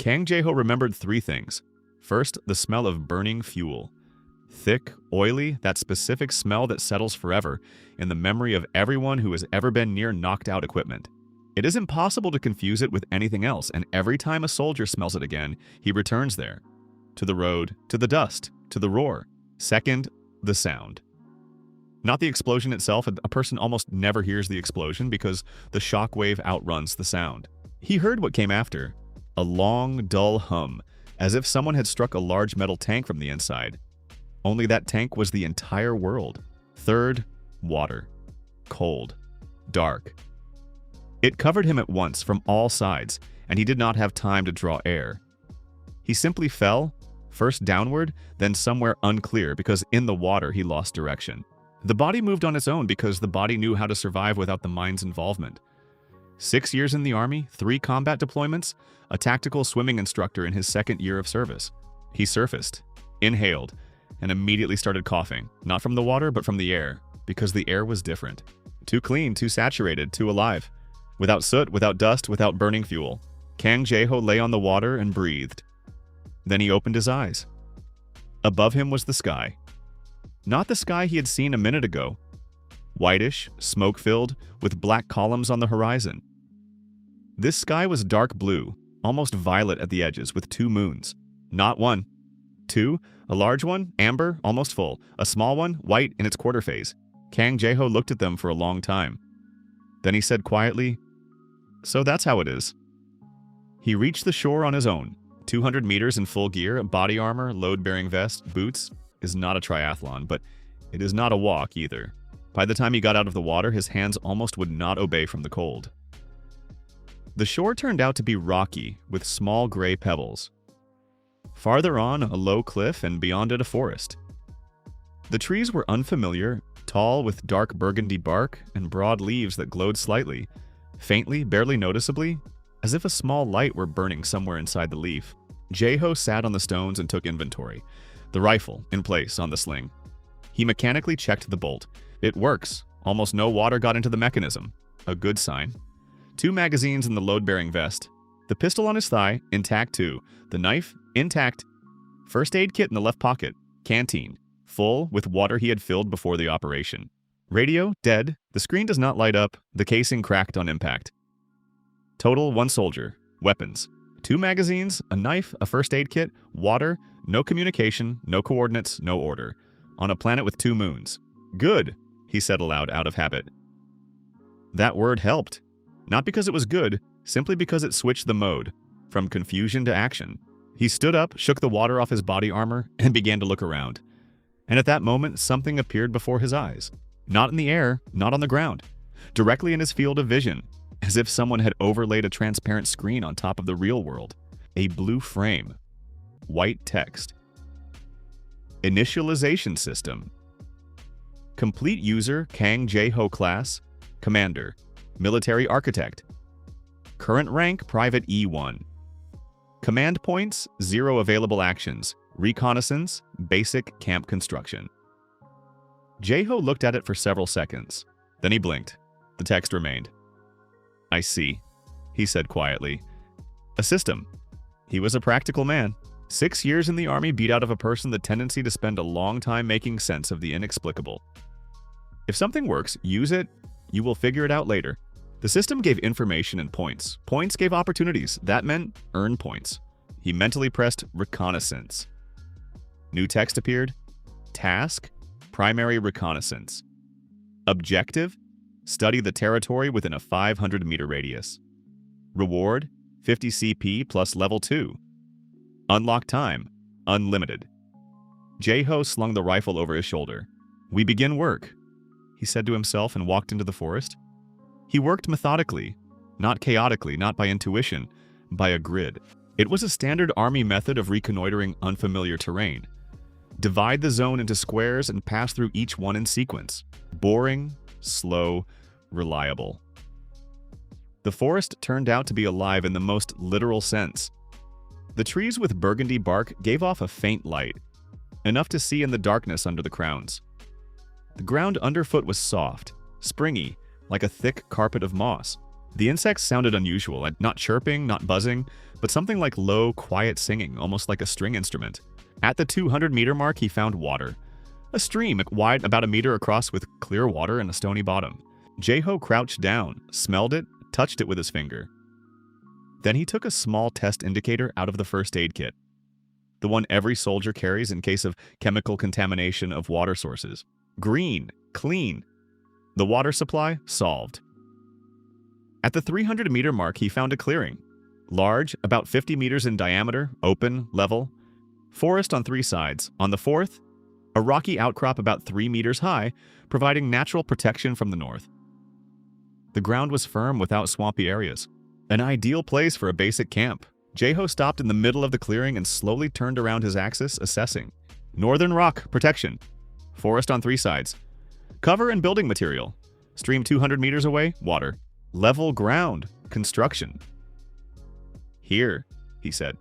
Kang Jae-ho remembered three things. First, the smell of burning fuel. Thick, oily, that specific smell that settles forever in the memory of everyone who has ever been near knocked-out equipment. It is impossible to confuse it with anything else, and every time a soldier smells it again, he returns there. To the road, to the dust, to the roar. Second, the sound. Not the explosion itself, a person almost never hears the explosion because the shock wave outruns the sound. He heard what came after. A long, dull hum, as if someone had struck a large metal tank from the inside. Only that tank was the entire world. Third, water. Cold. Dark. It covered him at once from all sides, and he did not have time to draw air. He simply fell, first downward, then somewhere unclear because in the water he lost direction. The body moved on its own because the body knew how to survive without the mind's involvement. 6 years in the Army, 3 combat deployments, a tactical swimming instructor in his second year of service. He surfaced, inhaled, and immediately started coughing, not from the water but from the air, because the air was different. Too clean, too saturated, too alive. Without soot, without dust, without burning fuel. Kang Jae-ho lay on the water and breathed. Then he opened his eyes. Above him was the sky. Not the sky he had seen a minute ago. Whitish, smoke-filled, with black columns on the horizon. This sky was dark blue, almost violet at the edges, with 2 moons. Not 1. 2, a large one, amber, almost full. A small one, white in its quarter phase. Kang Jae-ho looked at them for a long time. Then he said quietly, "So that's how it is." He reached the shore on his own. 200 meters in full gear, body armor, load-bearing vest, boots. Is not a triathlon, but it is not a walk either. By the time he got out of the water, his hands almost would not obey from the cold. The shore turned out to be rocky, with small gray pebbles. Farther on, a low cliff, and beyond it a forest. The trees were unfamiliar, tall with dark burgundy bark and broad leaves that glowed slightly, faintly, barely noticeably, as if a small light were burning somewhere inside the leaf. Jae-ho sat on the stones and took inventory, the rifle in place on the sling. He mechanically checked the bolt. It works. Almost no water got into the mechanism. A good sign. 2 magazines in the load-bearing vest. The pistol on his thigh, intact too. The knife, intact. First aid kit in the left pocket. Canteen, full with water he had filled before the operation. Radio, dead. The screen does not light up. The casing cracked on impact. Total 1 soldier. Weapons. 2 magazines, a knife, a first aid kit, water, no communication, no coordinates, no order. On a planet with 2 moons. Good, he said aloud out of habit. That word helped. Not because it was good, simply because it switched the mode, from confusion to action. He stood up, shook the water off his body armor, and began to look around. And at that moment, something appeared before his eyes. Not in the air, not on the ground. Directly in his field of vision, as if someone had overlaid a transparent screen on top of the real world. A blue frame. White text. Initialization system. Complete user Kang Jae-ho class, Commander, Military Architect. Current rank Private E1. Command points, 0 available actions. Reconnaissance, basic camp construction. Jae-ho looked at it for several seconds. Then he blinked. The text remained. I see, he said quietly. A system. He was a practical man. 6 years in the Army beat out of a person the tendency to spend a long time making sense of the inexplicable. If something works, use it. You will figure it out later. The system gave information and points. Points gave opportunities. That meant earn points. He mentally pressed reconnaissance. New text appeared. Task, primary reconnaissance. Objective, study the territory within a 500-meter radius. Reward, 50 CP plus level 2. Unlock time, unlimited. Jae-ho slung the rifle over his shoulder. We begin work, he said to himself and walked into the forest. He worked methodically, not chaotically, not by intuition, by a grid. It was a standard Army method of reconnoitering unfamiliar terrain. Divide the zone into squares and pass through each one in sequence. Boring, slow, reliable. The forest turned out to be alive in the most literal sense. The trees with burgundy bark gave off a faint light, enough to see in the darkness under the crowns. The ground underfoot was soft, springy, like a thick carpet of moss. The insects sounded unusual, not chirping, not buzzing, but something like low, quiet singing, almost like a string instrument. At the 200-meter mark, he found water. A stream wide about a meter across with clear water and a stony bottom. Jae-ho crouched down, smelled it, touched it with his finger. Then he took a small test indicator out of the first aid kit, the one every soldier carries in case of chemical contamination of water sources. Green, clean. The water supply solved. At the 300-meter mark, he found a clearing. Large, about 50 meters in diameter, open, level. Forest on 3 sides. On the 4th, a rocky outcrop about 3 meters high, providing natural protection from the north. The ground was firm without swampy areas. An ideal place for a basic camp. Jae-ho stopped in the middle of the clearing and slowly turned around his axis, assessing. Northern rock, protection. Forest on 3 sides. Cover and building material. Stream 200 meters away, water. Level ground, construction. Here, he said.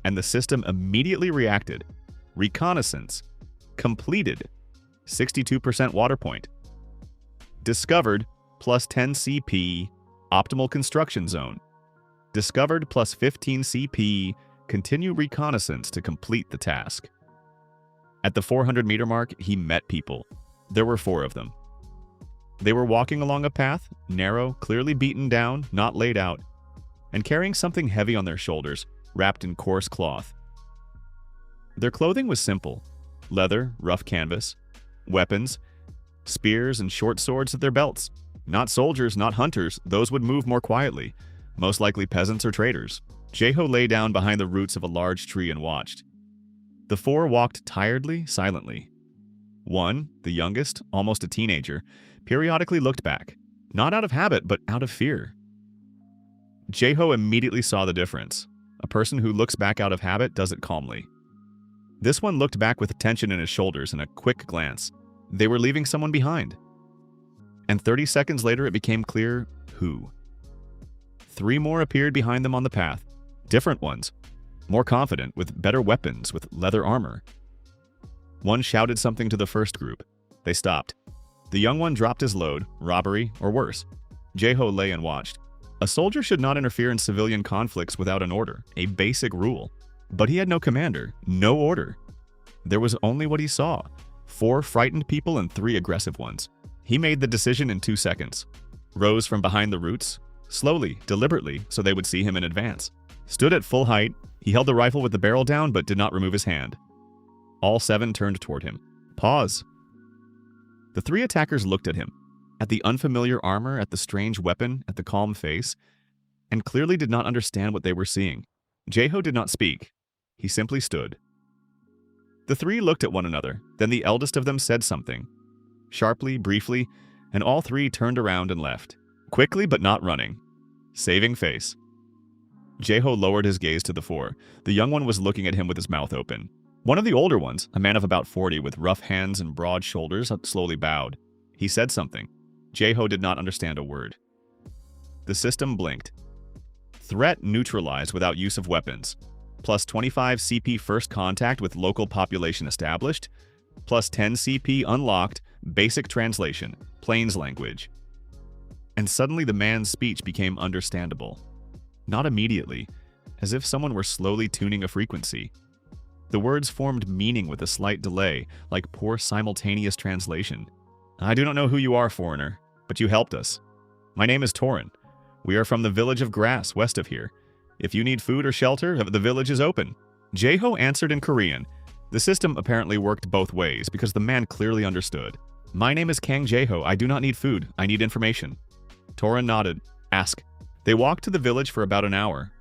And the system immediately reacted. Reconnaissance. Completed. 62% water point. Discovered, plus 10 CP, optimal construction zone. Discovered, plus 15 CP, continue reconnaissance to complete the task. At the 400-meter mark, he met people. There were 4 of them. They were walking along a path, narrow, clearly beaten down, not laid out, and carrying something heavy on their shoulders, wrapped in coarse cloth. Their clothing was simple: leather, rough canvas, weapons, spears and short swords at their belts. Not soldiers, not hunters, those would move more quietly, most likely peasants or traders. Jae-ho lay down behind the roots of a large tree and watched. The 4 walked tiredly, silently. One, the youngest, almost a teenager, periodically looked back, not out of habit, but out of fear. Jae-ho immediately saw the difference. A person who looks back out of habit does it calmly. This one looked back with tension in his shoulders and a quick glance. They were leaving someone behind. And 30 seconds later, it became clear who. 3 more appeared behind them on the path. Different ones. More confident, with better weapons, with leather armor. One shouted something to the first group. They stopped. The young one dropped his load, robbery, or worse. Jae-ho lay and watched. A soldier should not interfere in civilian conflicts without an order, a basic rule. But he had no commander, no order. There was only what he saw: 4 frightened people and 3 aggressive ones. He made the decision in 2 seconds. Rose from behind the roots, slowly, deliberately, so they would see him in advance. Stood at full height, he held the rifle with the barrel down but did not remove his hand. All 7 turned toward him. Pause. The 3 attackers looked at him, at the unfamiliar armor, at the strange weapon, at the calm face, and clearly did not understand what they were seeing. Jae-ho did not speak. He simply stood. The 3 looked at one another, then the eldest of them said something. Sharply, briefly, and all 3 turned around and left. Quickly but not running. Saving face. Jae-ho lowered his gaze to the 4. The young one was looking at him with his mouth open. One of the older ones, a man of about 40 with rough hands and broad shoulders, slowly bowed. He said something. Jae-ho did not understand a word. The system blinked. Threat neutralized without use of weapons. Plus 25 CP first contact with local population established. Plus 10 CP unlocked, basic translation, plains language. And suddenly the man's speech became understandable. Not immediately, as if someone were slowly tuning a frequency. The words formed meaning with a slight delay, like poor simultaneous translation. I do not know who you are, foreigner, but you helped us. My name is Torin. We are from the village of Grass, west of here. If you need food or shelter, the village is open. Jae-ho answered in Korean. The system apparently worked both ways because the man clearly understood. My name is Kang Jae-ho. I do not need food. I need information. Torin nodded. Ask. They walked to the village for about an hour.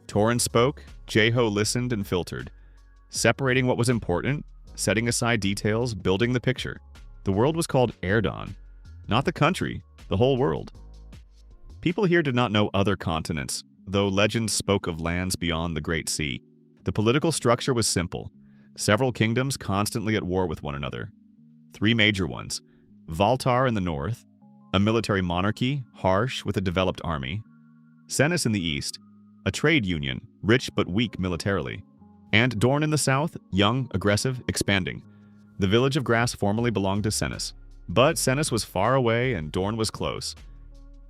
Torin spoke. Jae-ho listened and filtered, separating what was important, setting aside details, building the picture. The world was called Erdon. Not the country, the whole world. People here did not know other continents, though legends spoke of lands beyond the Great Sea. The political structure was simple. Several kingdoms constantly at war with one another. 3 major ones. Valtar in the north, a military monarchy, harsh with a developed army. Senis in the east, a trade union, rich but weak militarily. And Dorne in the south, young, aggressive, expanding. The village of Grass formerly belonged to Senis. But Senis was far away and Dorne was close.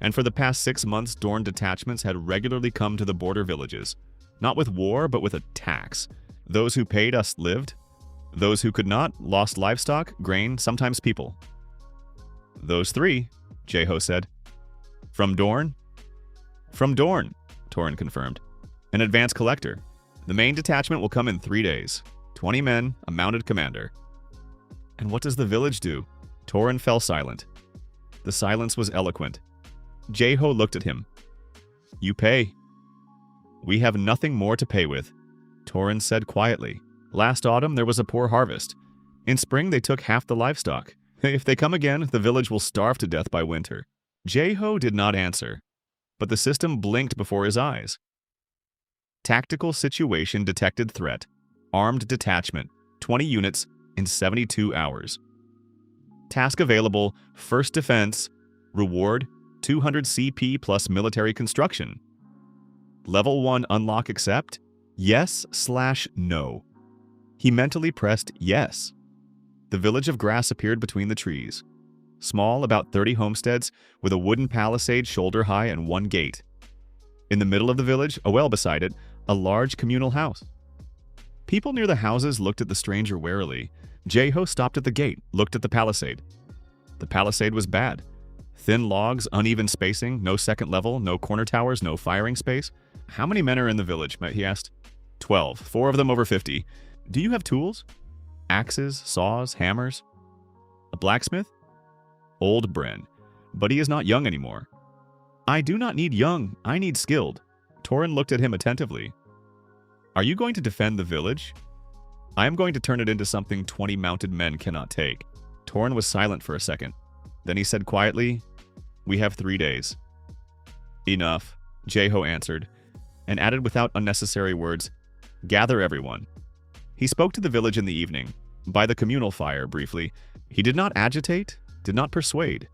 And for the past 6 months, Dorn detachments had regularly come to the border villages. Not with war, but with a tax. Those who paid us lived. Those who could not lost livestock, grain, sometimes people. Those 3, Jeho said. From Dorn? From Dorn, Torin confirmed. An advance collector. The main detachment will come in 3 days. 20 men, a mounted commander. And what does the village do? Torin fell silent. The silence was eloquent. Jeho looked at him. You pay. We have nothing more to pay with, Torin said quietly. Last autumn there was a poor harvest. In spring they took half the livestock. If they come again, the village will starve to death by winter. Jeho did not answer, but the system blinked before his eyes. Tactical situation detected threat. Armed detachment, 20 units in 72 hours. Task available, first defense, reward, 200 CP plus military construction. Level 1 unlock accept? Yes/no. He mentally pressed yes. The village of grass appeared between the trees. Small, about 30 homesteads, with a wooden palisade shoulder high and 1 gate. In the middle of the village, a well beside it, a large communal house. People near the houses looked at the stranger warily. Jeho stopped at the gate, looked at the palisade. The palisade was bad. Thin logs, uneven spacing, no second level, no corner towers, no firing space. How many men are in the village? He asked. 12, 4 of them over 50. Do you have tools? Axes, saws, hammers? A blacksmith? Old Bren, but he is not young anymore. I do not need young, I need skilled. Torin looked at him attentively. Are you going to defend the village? I am going to turn it into something 20 mounted men cannot take. Torin was silent for a second. Then he said quietly, We have 3 days. Enough, Jeho answered, and added without unnecessary words, Gather everyone. He spoke to the village in the evening, by the communal fire briefly. He did not agitate, did not persuade.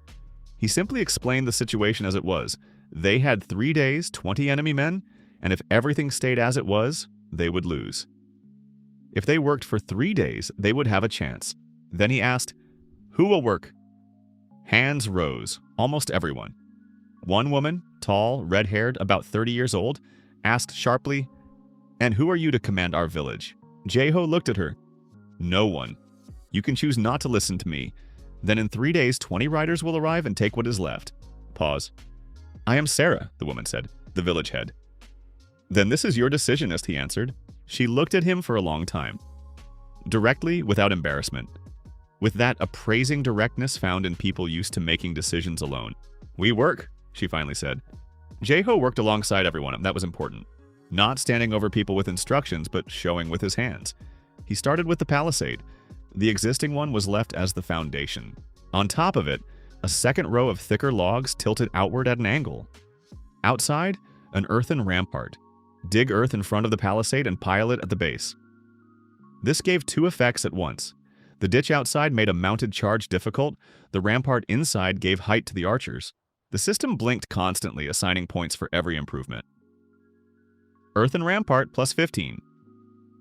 He simply explained the situation as it was. They had 3 days, 20 enemy men, and if everything stayed as it was, they would lose. If they worked for 3 days, they would have a chance. Then he asked, Who will work? Hands rose, almost everyone. One woman, tall, red-haired, about 30 years old, asked sharply, And who are you to command our village? Jeho looked at her. No one. You can choose not to listen to me. Then in 3 days, 20 riders will arrive and take what is left. Pause. I am Sarah, the woman said, the village head. Then this is your decisionist, he answered. She looked at him for a long time. Directly, without embarrassment. With that appraising directness found in people used to making decisions alone. We work, she finally said. Jeho worked alongside everyone, that was important. Not standing over people with instructions, but showing with his hands. He started with the palisade. The existing one was left as the foundation. On top of it, a second row of thicker logs tilted outward at an angle. Outside, an earthen rampart. Dig earth in front of the palisade and pile it at the base. This gave 2 effects at once. The ditch outside made a mounted charge difficult. The rampart inside gave height to the archers. The system blinked constantly, assigning points for every improvement. Earthen rampart plus 15.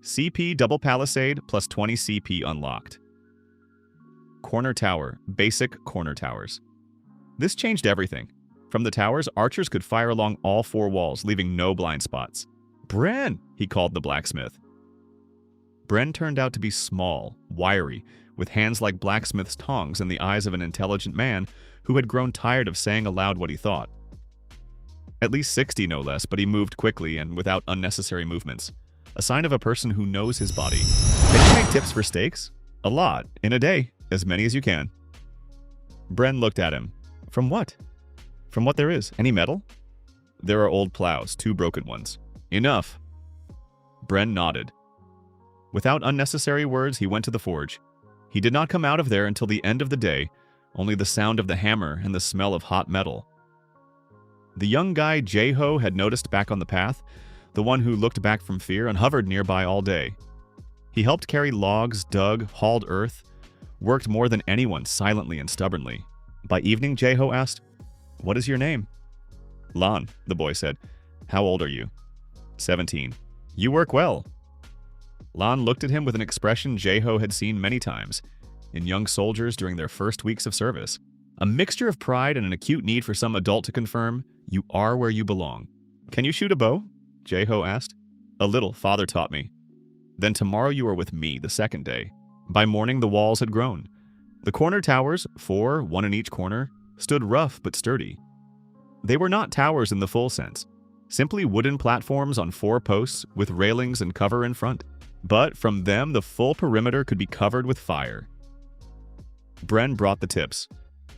CP double palisade plus 20 CP unlocked. Corner tower, basic corner towers. This changed everything. From the towers, archers could fire along all 4 walls, leaving no blind spots. Bren, he called the blacksmith. Bren turned out to be small, wiry, with hands like blacksmith's tongs and the eyes of an intelligent man who had grown tired of saying aloud what he thought. At least 60, no less, but he moved quickly and without unnecessary movements. A sign of a person who knows his body. Can you make tips for steaks? A lot, in a day, as many as you can. Bren looked at him. From what? From what there is. Any metal? There are old plows, 2 broken ones. Enough. Bren nodded. Without unnecessary words, he went to the forge. He did not come out of there until the end of the day, only the sound of the hammer and the smell of hot metal. The young guy Jeho had noticed back on the path, the one who looked back from fear and hovered nearby all day. He helped carry logs, dug, hauled earth, worked more than anyone silently and stubbornly. By evening, Jeho asked, What is your name? Lan, the boy said. How old are you? 17. You work well. Lan looked at him with an expression Jeho had seen many times, in young soldiers during their first weeks of service. A mixture of pride and an acute need for some adult to confirm, you are where you belong. Can you shoot a bow? Jae-ho asked. A little, father taught me. Then tomorrow you are with me, the second day. By morning the walls had grown. The corner towers, 4, 1 in each corner, stood rough but sturdy. They were not towers in the full sense, simply wooden platforms on 4 posts with railings and cover in front. But from them the full perimeter could be covered with fire. Bren brought the tips.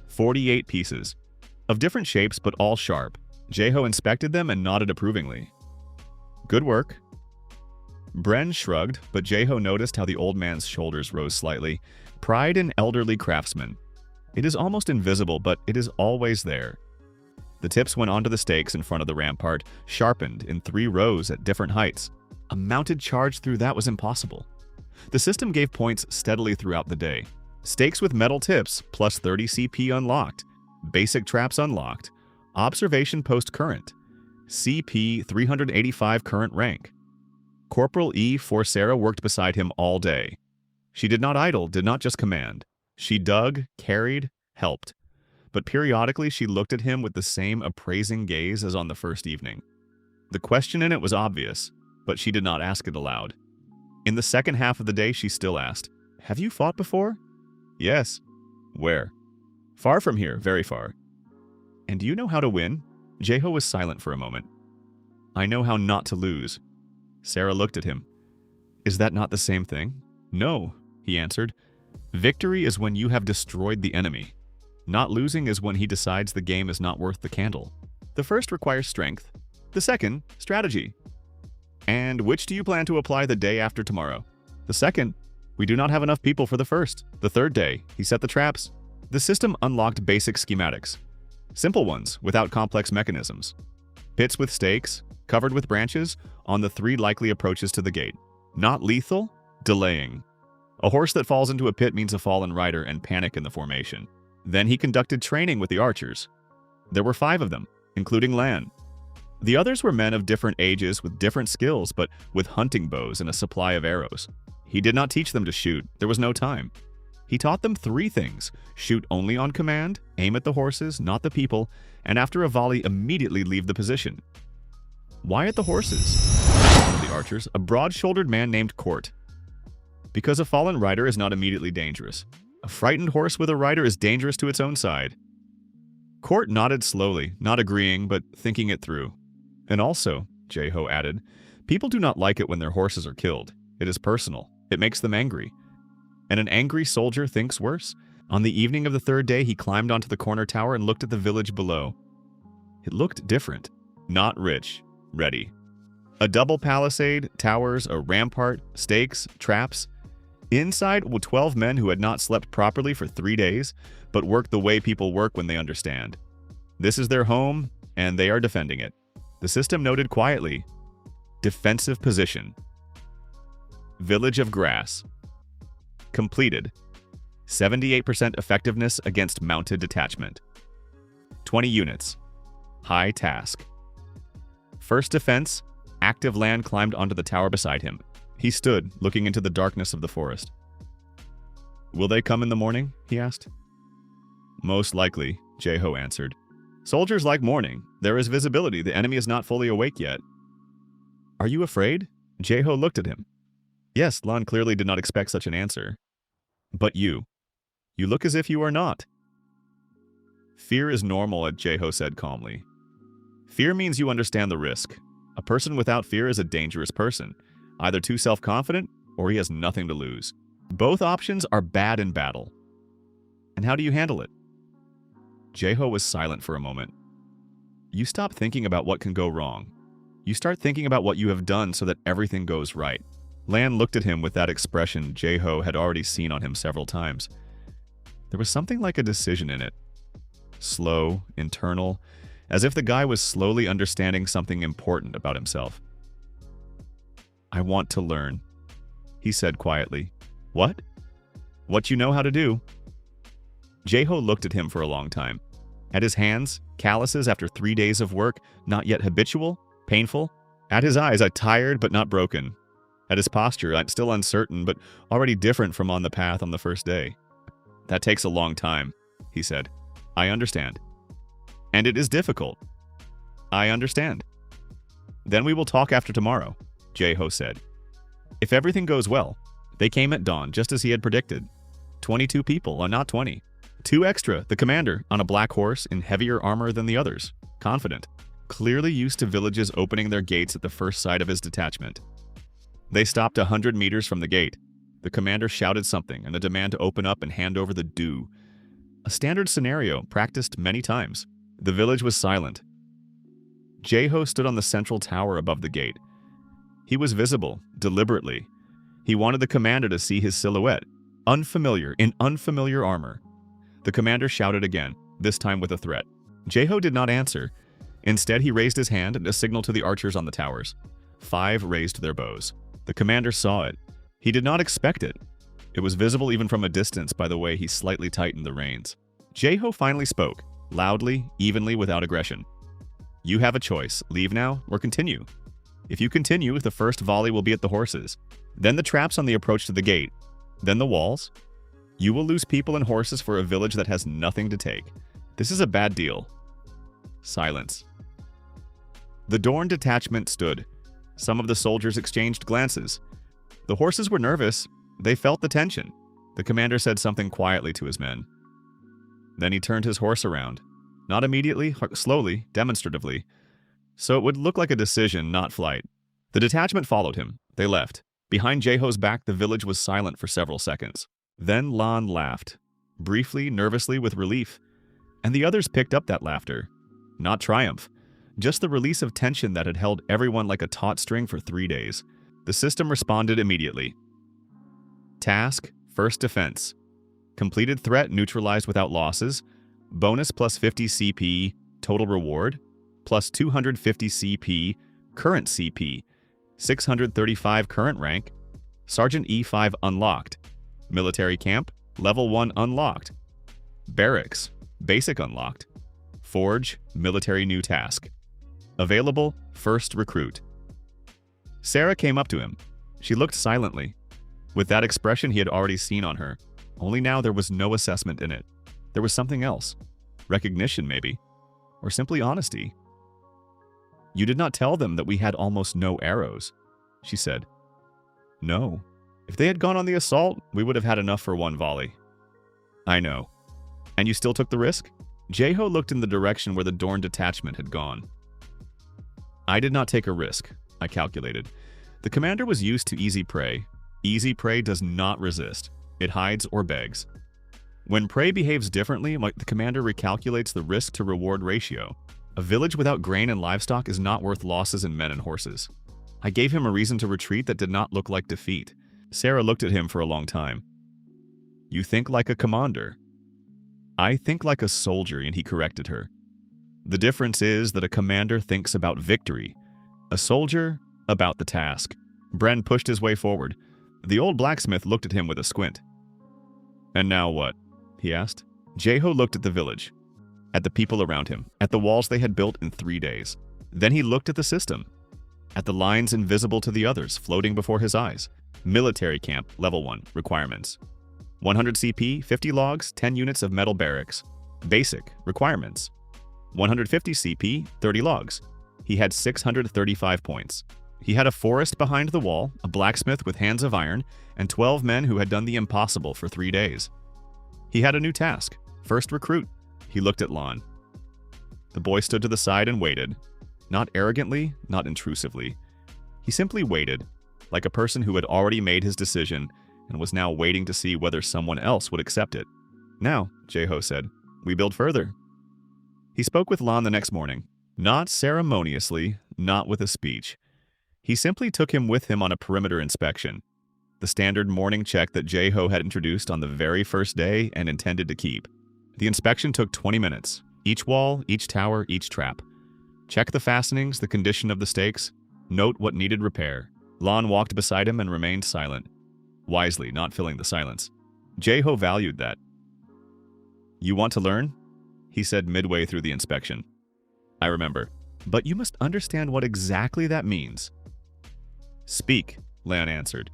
48 pieces. Of different shapes but all sharp. Jae-ho inspected them and nodded approvingly. Good work. Bren shrugged, but Jae-ho noticed how the old man's shoulders rose slightly. Pride in elderly craftsmen. It is almost invisible, but it is always there. The tips went onto the stakes in front of the rampart, sharpened in 3 rows at different heights. A mounted charge through that was impossible. The system gave points steadily throughout the day. Stakes with metal tips, plus 30 CP unlocked. Basic traps unlocked. Observation post current. CP 385 current rank. Corporal E. Forcera worked beside him all day. She did not idle, did not just command. She dug, carried, helped. But periodically she looked at him with the same appraising gaze as on the first evening. The question in it was obvious, but she did not ask it aloud. In the second half of the day she still asked, "Have you fought before?" "Yes." "Where?" "Far from here, very far." "And do you know how to win?" Jae-ho was silent for a moment. "I know how not to lose." Sarah looked at him. "Is that not the same thing?" "No," he answered. "Victory is when you have destroyed the enemy. Not losing is when he decides the game is not worth the candle. The first requires strength. The second, strategy." "And which do you plan to apply the day after tomorrow?" "The second. We do not have enough people for the first." "The third day, he set the traps." The system unlocked basic schematics. Simple ones, without complex mechanisms. Pits with stakes, covered with branches, on the 3 likely approaches to the gate. Not lethal, delaying. A horse that falls into a pit means a fallen rider and panic in the formation. Then he conducted training with the archers. There were 5 of them, including Lan. The others were men of different ages with different skills, but with hunting bows and a supply of arrows. He did not teach them to shoot, there was no time. He taught them 3 things: shoot only on command, aim at the horses, not the people, and after a volley immediately leave the position. "Why at the horses?" One of the archers, a broad-shouldered man named Court. "Because a fallen rider is not immediately dangerous. A frightened horse with a rider is dangerous to its own side." Court nodded slowly, not agreeing, but thinking it through. "And also," Jae-ho added, "people do not like it when their horses are killed. It is personal. It makes them angry. And an angry soldier thinks worse." On the evening of the 3rd day, he climbed onto the corner tower and looked at the village below. It looked different. Not rich. Ready. A double palisade, towers, a rampart, stakes, traps. Inside were 12 men who had not slept properly for 3 days, but worked the way people work when they understand. This is their home, and they are defending it. The system noted quietly, "Defensive position." Village of Grass. Completed. 78% effectiveness against mounted detachment. 20 units. High task. First defense, active Lan climbed onto the tower beside him. He stood, looking into the darkness of the forest. "Will they come in the morning?" he asked. "Most likely," Jae-ho answered. "Soldiers like morning. There is visibility. The enemy is not fully awake yet." "Are you afraid?" Jae-ho looked at him. Yes, Lan clearly did not expect such an answer. "But you. You look as if you are not." "Fear is normal," Jae-ho said calmly. "Fear means you understand the risk. A person without fear is a dangerous person, either too self-confident or he has nothing to lose. Both options are bad in battle." "And how do you handle it?" Jae-ho was silent for a moment. "You stop thinking about what can go wrong. You start thinking about what you have done so that everything goes right." Lan looked at him with that expression Jae-ho had already seen on him several times. There was something like a decision in it. Slow, internal, as if the guy was slowly understanding something important about himself. "I want to learn," he said quietly. "What?" "What you know how to do." Jae-ho looked at him for a long time. At his hands, calluses after 3 days of work, not yet habitual, painful. At his eyes, tired but not broken. At his posture, still uncertain but already different from on the path on the first day. "That takes a long time," he said. I understand. And it is difficult. I understand. Then we will talk after tomorrow, Jae-ho said. If everything goes well, they came at dawn just as he had predicted. 22 people, and not 20. 2 extra, the commander, on a black horse in heavier armor than the others, confident, clearly used to villages opening their gates at the first sight of his detachment. They stopped 100 meters from the gate. The commander shouted something and a demand to open up and hand over the due. A standard scenario practiced many times. The village was silent. Jae-ho stood on the central tower above the gate. He was visible, deliberately. He wanted the commander to see his silhouette, unfamiliar, in unfamiliar armor. The commander shouted again, this time with a threat. Jae-ho did not answer. Instead, he raised his hand and a signal to the archers on the towers. 5 raised their bows. The commander saw it. He did not expect it. It was visible even from a distance by the way he slightly tightened the reins. Jae-ho finally spoke, loudly, evenly, without aggression. You have a choice. Leave now or continue. If you continue, the first volley will be at the horses, then the traps on the approach to the gate, then the walls. You will lose people and horses for a village that has nothing to take. This is a bad deal. Silence. The Dorn detachment stood. Some of the soldiers exchanged glances. The horses were nervous. They felt the tension. The commander said something quietly to his men. Then he turned his horse around. Not immediately, slowly, demonstratively. So it would look like a decision, not flight. The detachment followed him. They left. Behind Jae-ho's back, the village was silent for several seconds. Then Lan laughed, briefly, nervously, with relief. And the others picked up that laughter. Not triumph. Just the release of tension that had held everyone like a taut string for 3 days. The system responded immediately. Task, first defense. Completed threat neutralized without losses. Bonus plus 50 CP, total reward. Plus 250 CP, current CP. 635 current rank. Sergeant E5 unlocked. Military camp, level 1 unlocked. Barracks, basic unlocked. Forge, military new task. Available, first recruit. Sarah came up to him. She looked silently, with that expression he had already seen on her. Only now there was no assessment in it. There was something else. Recognition, maybe. Or simply honesty. You did not tell them that we had almost no arrows, she said. No. If they had gone on the assault, we would have had enough for 1 volley. I know. And you still took the risk? Jae-ho looked in the direction where the Dorn detachment had gone. I did not take a risk, I calculated. The commander was used to easy prey. Easy prey does not resist. It hides or begs. When prey behaves differently, the commander recalculates the risk-to-reward ratio. A village without grain and livestock is not worth losses in men and horses. I gave him a reason to retreat that did not look like defeat. Sarah looked at him for a long time. You think like a commander. I think like a soldier, and he corrected her. The difference is that a commander thinks about victory. A soldier, about the task. Bren pushed his way forward. The old blacksmith looked at him with a squint. And now what? He asked. Jae-ho looked at the village, at the people around him, at the walls they had built in 3 days. Then he looked at the system, at the lines invisible to the others floating before his eyes. Military camp, level 1, requirements. 100 CP, 50 logs, 10 units of metal barracks. Basic, requirements. 150 CP, 30 logs. He had 635 points. He had a forest behind the wall, a blacksmith with hands of iron, and 12 men who had done the impossible for 3 days. He had a new task, first recruit. He looked at Lan. The boy stood to the side and waited. Not arrogantly, not intrusively. He simply waited, like a person who had already made his decision and was now waiting to see whether someone else would accept it. Now, Jae-ho said, we build further. He spoke with Lan the next morning, not ceremoniously, not with a speech. He simply took him with him on a perimeter inspection, the standard morning check that Jae-ho had introduced on the very first day and intended to keep. The inspection took 20 minutes, each wall, each tower, each trap. Check the fastenings, the condition of the stakes, note what needed repair. Lan walked beside him and remained silent, wisely not filling the silence. Jae-ho valued that. You want to learn? He said midway through the inspection. I remember. But you must understand what exactly that means. Speak, Lan answered.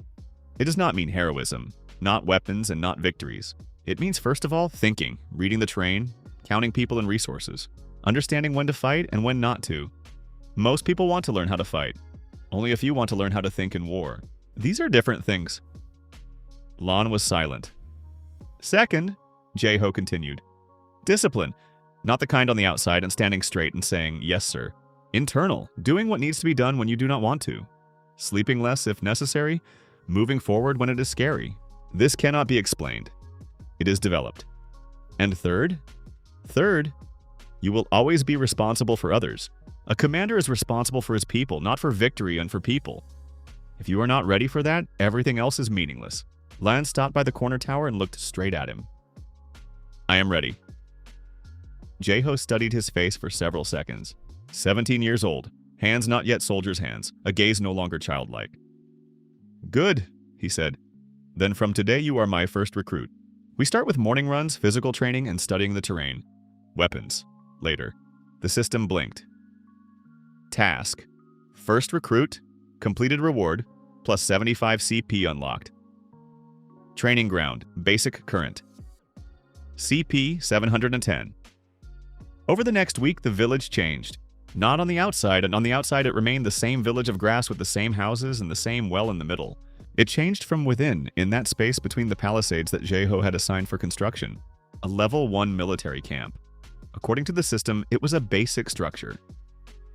It does not mean heroism, not weapons and not victories. It means, first of all, thinking, reading the terrain, counting people and resources, understanding when to fight and when not to. Most people want to learn how to fight. Only a few want to learn how to think in war. These are different things. Lon was silent. Second, Jae-ho continued, discipline, not the kind on the outside and standing straight and saying, yes, sir. Internal, doing what needs to be done when you do not want to. Sleeping less if necessary, moving forward when it is scary. This cannot be explained. It is developed. And third, you will always be responsible for others. A commander is responsible for his people, not for victory and for people. If you are not ready for that, everything else is meaningless. Lan stopped by the corner tower and looked straight at him. I am ready. Jae-ho studied his face for several seconds. 17 years old, hands not yet soldier's hands, a gaze no longer childlike. Good, he said. Then from today you are my first recruit. We start with morning runs, physical training, and studying the terrain. Weapons, later. The system blinked. Task. First recruit, completed reward, plus 75 CP unlocked. Training ground, basic current. CP 710. Over the next week, the village changed. Not on the outside, and on the outside it remained the same village of grass with the same houses and the same well in the middle. It changed from within, in that space between the palisades that Jae-ho had assigned for construction. A level 1 military camp. According to the system, it was a basic structure.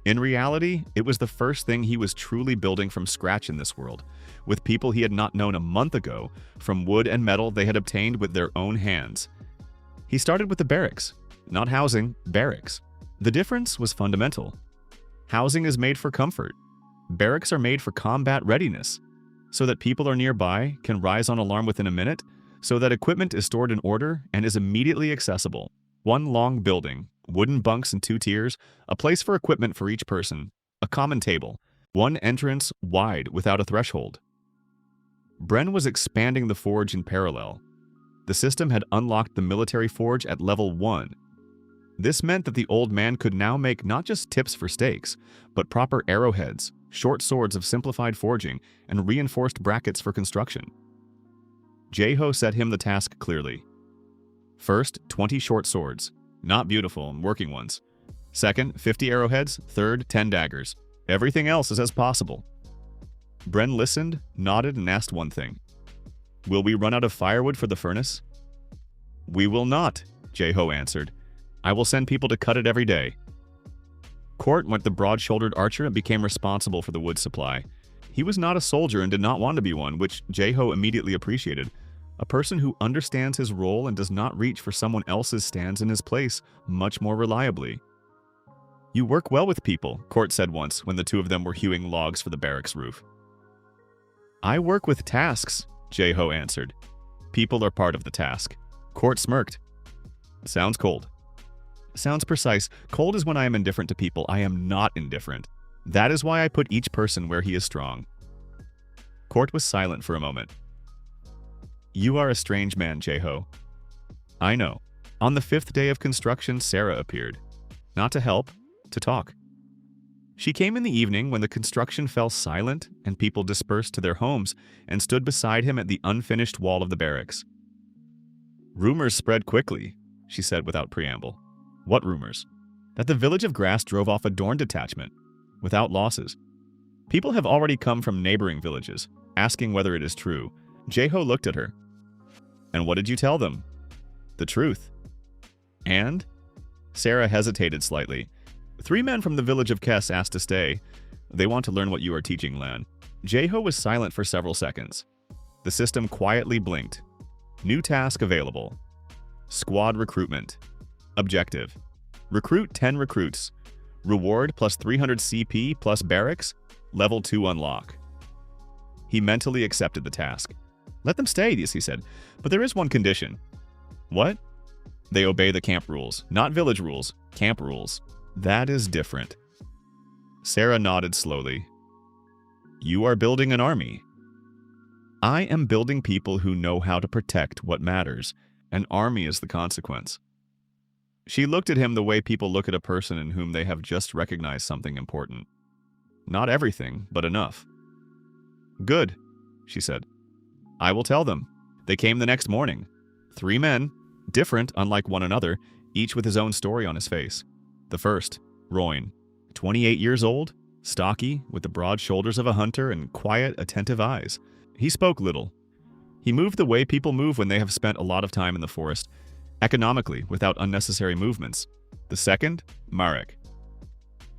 In reality, it was the first thing he was truly building from scratch in this world, with people he had not known a month ago, from wood and metal they had obtained with their own hands. He started with the barracks. Not housing, barracks. The difference was fundamental. Housing is made for comfort. Barracks are made for combat readiness, so that people are nearby, can rise on alarm within a minute, so that equipment is stored in order and is immediately accessible. One long building, wooden bunks in 2 tiers, a place for equipment for each person, a common table, one entrance wide without a threshold. Bren was expanding the forge in parallel. The system had unlocked the military forge at level 1. This meant that the old man could now make not just tips for stakes, but proper arrowheads, short swords of simplified forging, and reinforced brackets for construction. Jae-ho set him the task clearly. First, 20 short swords, not beautiful, working ones. Second, 50 arrowheads. Third, 10 daggers. Everything else is as possible. Bren listened, nodded, and asked one thing. Will we run out of firewood for the furnace? We will not, Jae-ho answered. I will send people to cut it every day. Court went the broad-shouldered archer and became responsible for the wood supply. He was not a soldier and did not want to be one, which Jae-ho immediately appreciated. A person who understands his role and does not reach for someone else's stands in his place much more reliably. You work well with people, Court said once when the two of them were hewing logs for the barracks roof. I work with tasks, Jae-ho answered. People are part of the task. Court smirked. Sounds cold. Sounds precise. Cold is when I am indifferent to people. I am not indifferent. That is why I put each person where he is strong. Court was silent for a moment. You are a strange man, Jae-ho. I know. On the 5th day of construction, Sarah appeared. Not to help, to talk. She came in the evening when the construction fell silent and people dispersed to their homes and stood beside him at the unfinished wall of the barracks. Rumors spread quickly, she said without preamble. What rumors? That the village of Grass drove off a Dorn detachment, without losses. People have already come from neighboring villages, asking whether it is true. Jae-ho looked at her. And what did you tell them? The truth. And? Sarah hesitated slightly. 3 men from the village of Kess asked to stay. They want to learn what you are teaching, Lan. Jae-ho was silent for several seconds. The system quietly blinked. New task available. Squad recruitment. Objective. Recruit 10 recruits. Reward plus 300 CP plus barracks. Level 2 unlock. He mentally accepted the task. Let them stay, he said, but there is one condition. What? They obey the camp rules, not village rules, camp rules. That is different. Sarah nodded slowly. You are building an army. I am building people who know how to protect what matters. An army is the consequence. She looked at him the way people look at a person in whom they have just recognized something important. Not everything, but enough. Good, she said. I will tell them. They came the next morning. 3 men, different unlike one another, each with his own story on his face. The first, Royn, 28 years old, stocky, with the broad shoulders of a hunter and quiet, attentive eyes. He spoke little. He moved the way people move when they have spent a lot of time in the forest, economically, without unnecessary movements. The second, Marek,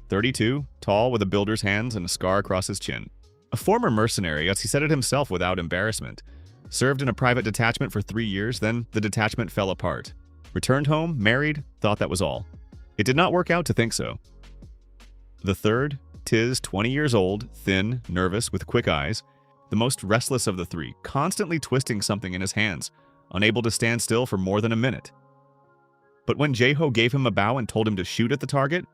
32, tall with a builder's hands and a scar across his chin. A former mercenary, as he said it himself without embarrassment. Served in a private detachment for 3 years, then the detachment fell apart. Returned home, married, thought that was all. It did not work out to think so. The third, Tiz, 20 years old, thin, nervous, with quick eyes, the most restless of the three, constantly twisting something in his hands, unable to stand still for more than a minute. But when Jeho gave him a bow and told him to shoot at the target,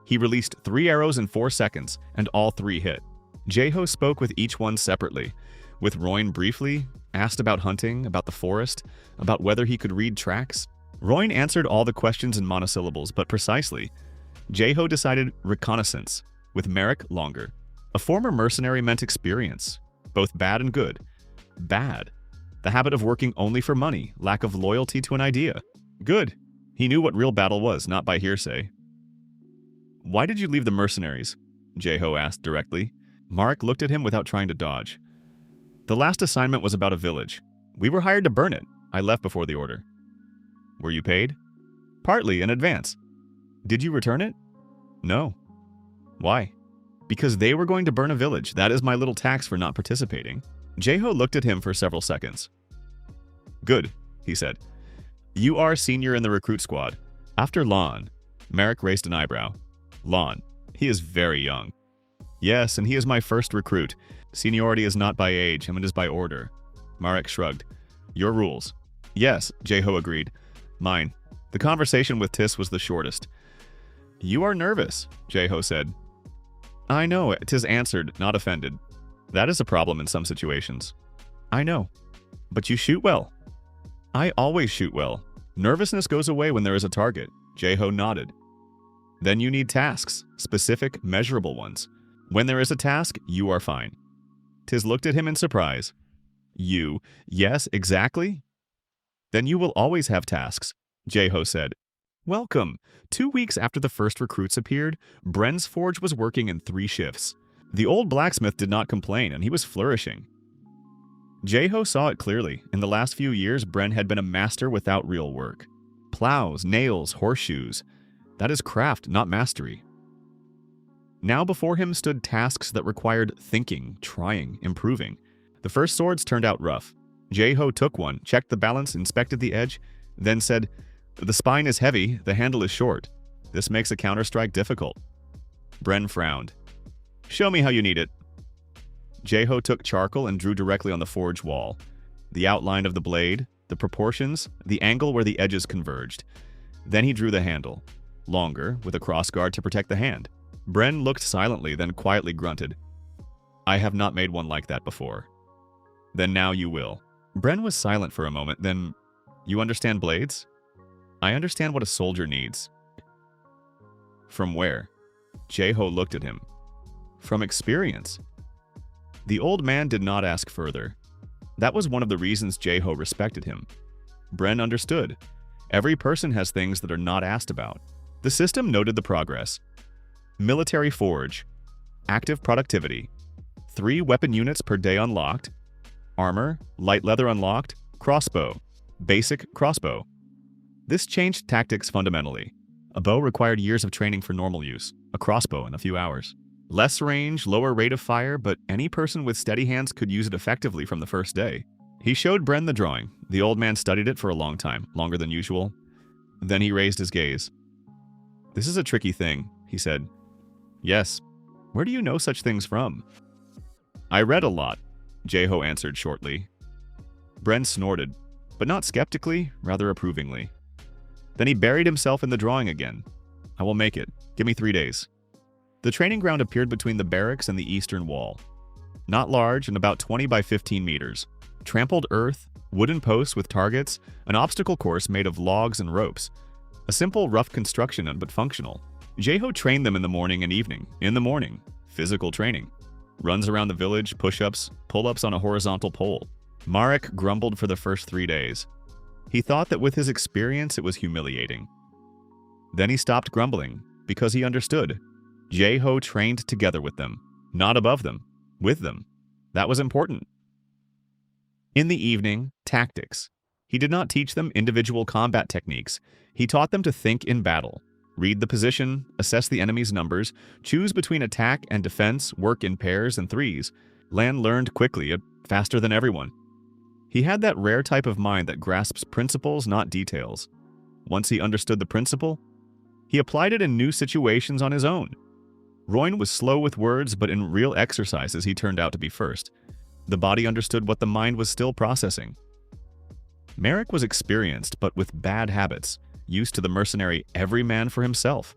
he released 3 arrows in 4 seconds, and all 3 hit. Jeho spoke with each one separately, with Royn briefly, asked about hunting, about the forest, about whether he could read tracks. Royn answered all the questions in monosyllables, but precisely. Jeho decided reconnaissance, with Marek longer. A former mercenary meant experience, both bad and good. Bad. The habit of working only for money, lack of loyalty to an idea. Good. He knew what real battle was, not by hearsay. "Why did you leave the mercenaries?" Jeho asked directly. Marek looked at him without trying to dodge. "The last assignment was about a village. We were hired to burn it. I left before the order." "Were you paid?" "Partly, in advance." "Did you return it?" "No." "Why?" "Because they were going to burn a village. That is my little tax for not participating." Jeho looked at him for several seconds. "Good," he said. "You are senior in the recruit squad. After Lon." Marek raised an eyebrow. "Lon. He is very young." "Yes, and he is my first recruit. Seniority is not by age, it is by order." Marek shrugged. "Your rules." "Yes," Jeho agreed. "Mine." The conversation with Tis was the shortest. "You are nervous," Jeho said. "I know," Tis answered, not offended. "That is a problem in some situations." "I know. But you shoot well." "I always shoot well. Nervousness goes away when there is a target." Jeho nodded. "Then you need tasks, specific, measurable ones. When there is a task, you are fine." Tis looked at him in surprise. "You? Yes, exactly?" "Then you will always have tasks," Jeho said. "Welcome." 2 weeks after the first recruits appeared, Bren's forge was working in 3 shifts. The old blacksmith did not complain, and he was flourishing. Jeho saw it clearly. In the last few years, Bren had been a master without real work. Plows, nails, horseshoes. That is craft, not mastery. Now before him stood tasks that required thinking, trying, improving. The first swords turned out rough. Jeho took one, checked the balance, inspected the edge, then said, "The spine is heavy, the handle is short. This makes a counterstrike difficult." Bren frowned. "Show me how you need it." Jeho took charcoal and drew directly on the forge wall. The outline of the blade, the proportions, the angle where the edges converged. Then he drew the handle. Longer, with a crossguard to protect the hand. Bren looked silently, then quietly grunted. "I have not made one like that before." "Then now you will." Bren was silent for a moment, then, "You understand blades?" "I understand what a soldier needs." "From where?" Jeho looked at him. "From experience." The old man did not ask further. That was one of the reasons Jeho respected him. Bren understood. Every person has things that are not asked about. The system noted the progress. Military forge. Active productivity. 3 weapon units per day unlocked. Armor, light leather unlocked, crossbow. Basic crossbow. This changed tactics fundamentally. A bow required years of training for normal use, a crossbow in a few hours. Less range, lower rate of fire, but any person with steady hands could use it effectively from the first day. He showed Bren the drawing. The old man studied it for a long time, longer than usual. Then he raised his gaze. "This is a tricky thing," he said. "Yes. Where do you know such things from?" "I read a lot," Jeho answered shortly. Bren snorted, but not skeptically, rather approvingly. Then he buried himself in the drawing again. "I will make it. Give me 3 days." The training ground appeared between the barracks and the eastern wall. Not large and about 20 by 15 meters. Trampled earth, wooden posts with targets, an obstacle course made of logs and ropes. A simple, rough construction, but functional. Jeho trained them in the morning and evening. In the morning, physical training. Runs around the village, push-ups, pull-ups on a horizontal pole. Marek grumbled for the first 3 days. He thought that with his experience it was humiliating. Then he stopped grumbling, because he understood. Jae-ho trained together with them, not above them, with them. That was important. In the evening, tactics. He did not teach them individual combat techniques. He taught them to think in battle, read the position, assess the enemy's numbers, choose between attack and defense, work in pairs and threes. Lan learned quickly, faster than everyone. He had that rare type of mind that grasps principles, not details. Once he understood the principle, he applied it in new situations on his own. Royn was slow with words, but in real exercises he turned out to be first. The body understood what the mind was still processing. Merrick was experienced, but with bad habits, used to the mercenary every man for himself.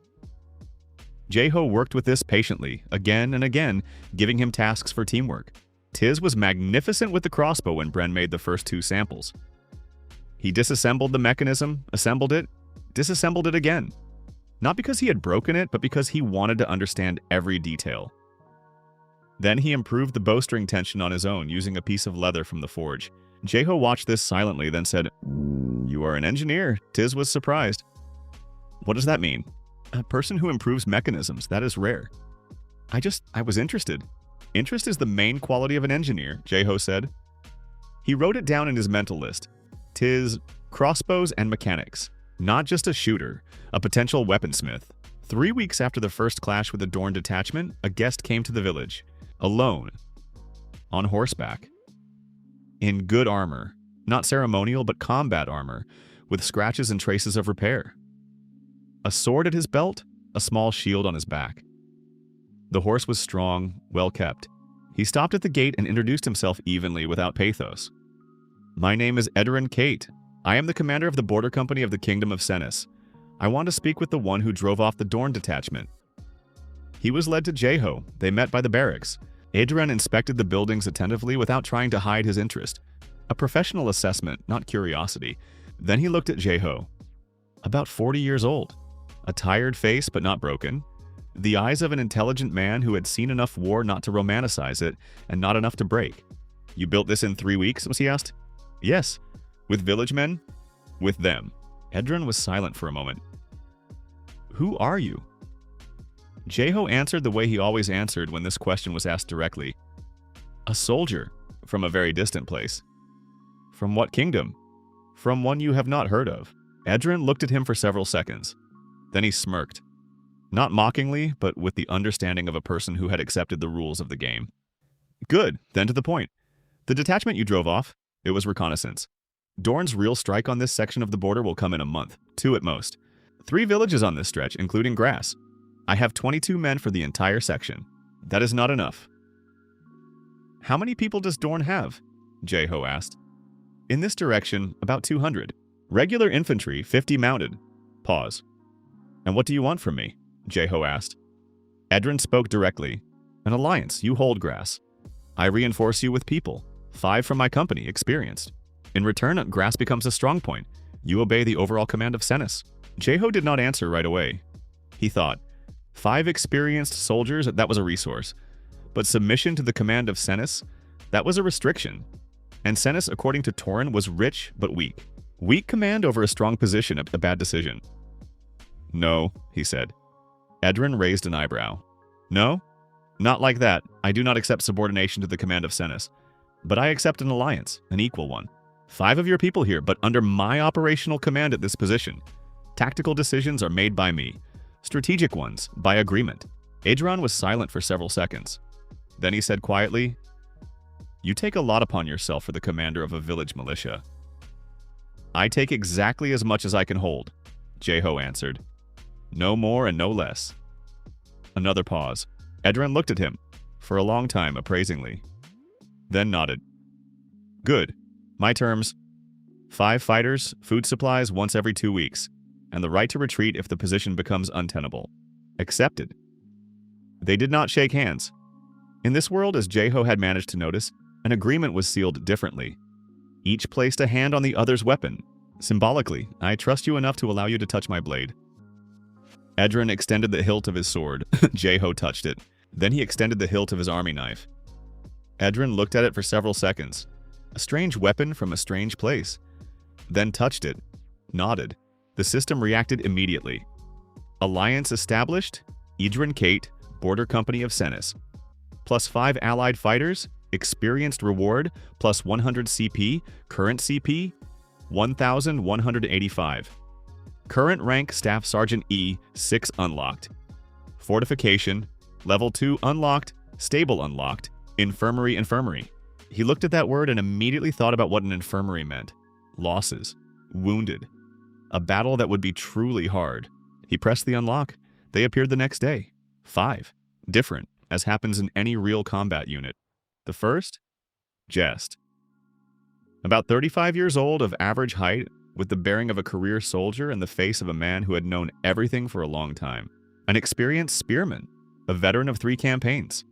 Jae-ho worked with this patiently, again and again, giving him tasks for teamwork. Tiz was magnificent with the crossbow when Bren made the first 2 samples. He disassembled the mechanism, assembled it, disassembled it again. Not because he had broken it, but because he wanted to understand every detail. Then he improved the bowstring tension on his own using a piece of leather from the forge. Jae-ho watched this silently, then said, "You are an engineer." Tiz was surprised. "What does that mean?" "A person who improves mechanisms, that is rare." I was interested." "Interest is the main quality of an engineer," Jae-ho said. He wrote it down in his mental list. Tiz, crossbows and mechanics. Not just a shooter, a potential weaponsmith. 3 weeks after the first clash with the Dorn detachment, a guest came to the village. Alone. On horseback. In good armor. Not ceremonial, but combat armor, with scratches and traces of repair. A sword at his belt, a small shield on his back. The horse was strong, well kept. He stopped at the gate and introduced himself evenly without pathos. "My name is Edrin Kate. I am the commander of the border company of the Kingdom of Senis. I want to speak with the one who drove off the Dorn detachment." He was led to Jae-ho. They met by the barracks. Adrian inspected the buildings attentively without trying to hide his interest. A professional assessment, not curiosity. Then he looked at Jae-ho. About 40 years old. A tired face, but not broken. The eyes of an intelligent man who had seen enough war not to romanticize it, and not enough to break. "You built this in 3 weeks?" he asked. "Yes." "With village men?" "With them." Edrin was silent for a moment. "Who are you?" Jae-ho answered the way he always answered when this question was asked directly. "A soldier, from a very distant place." "From what kingdom?" "From one you have not heard of." Edrin looked at him for several seconds. Then he smirked. Not mockingly, but with the understanding of a person who had accepted the rules of the game. "Good, then to the point. The detachment you drove off, it was reconnaissance. Dorn's real strike on this section of the border will come in a month, 2 at most. 3 villages on this stretch, including Grass. I have 22 men for the entire section. That is not enough." "How many people does Dorn have?" Jae-ho asked. "In this direction, about 200. Regular infantry, 50 mounted." Pause. "And what do you want from me?" Jae-ho asked. Edrin spoke directly. "An alliance, you hold Grass. I reinforce you with people. 5 from my company, experienced. In return, Grass becomes a strong point. You obey the overall command of Senis." Jae-ho did not answer right away. He thought, 5 experienced soldiers, that was a resource. But submission to the command of Senis, that was a restriction. And Senis, according to Torin, was rich but weak. Weak command over a strong position, a bad decision. "No," he said. Edrin raised an eyebrow. "No? Not like that. I do not accept subordination to the command of Senis. But I accept an alliance, an equal one. 5 of your people here, but under my operational command at this position. Tactical decisions are made by me. Strategic ones, by agreement." Adron was silent for several seconds. Then he said quietly, "You take a lot upon yourself for the commander of a village militia." "I take exactly as much as I can hold," Jae-ho answered. "No more and no less." Another pause. Edrin looked at him, for a long time, appraisingly. Then nodded. "Good. My terms: 5 fighters, food supplies once every 2 weeks, and the right to retreat if the position becomes untenable. Accepted." They did not shake hands. In this world, as Jae-ho had managed to notice, an agreement was sealed differently. Each placed a hand on the other's weapon. Symbolically, "I trust you enough to allow you to touch my blade." Edrin extended the hilt of his sword. Jae-ho touched it. Then he extended the hilt of his army knife. Edrin looked at it for several seconds. A strange weapon from a strange place. Then touched it. Nodded. The system reacted immediately. Alliance established, Idrin Kate, Border Company of Senis. +5 allied fighters, experienced reward, plus 100 CP, current CP, 1,185. Current rank Staff Sergeant E, 6 unlocked. Fortification, level 2 unlocked, stable unlocked, infirmary. He looked at that word and immediately thought about what an infirmary meant. Losses, wounded, a battle that would be truly hard. He pressed the unlock. They appeared the next day. 5. Different, as happens in any real combat unit. The first? Jest. About 35 years old, of average height, with the bearing of a career soldier and the face of a man who had known everything for a long time. An experienced spearman, a veteran of 3 campaigns.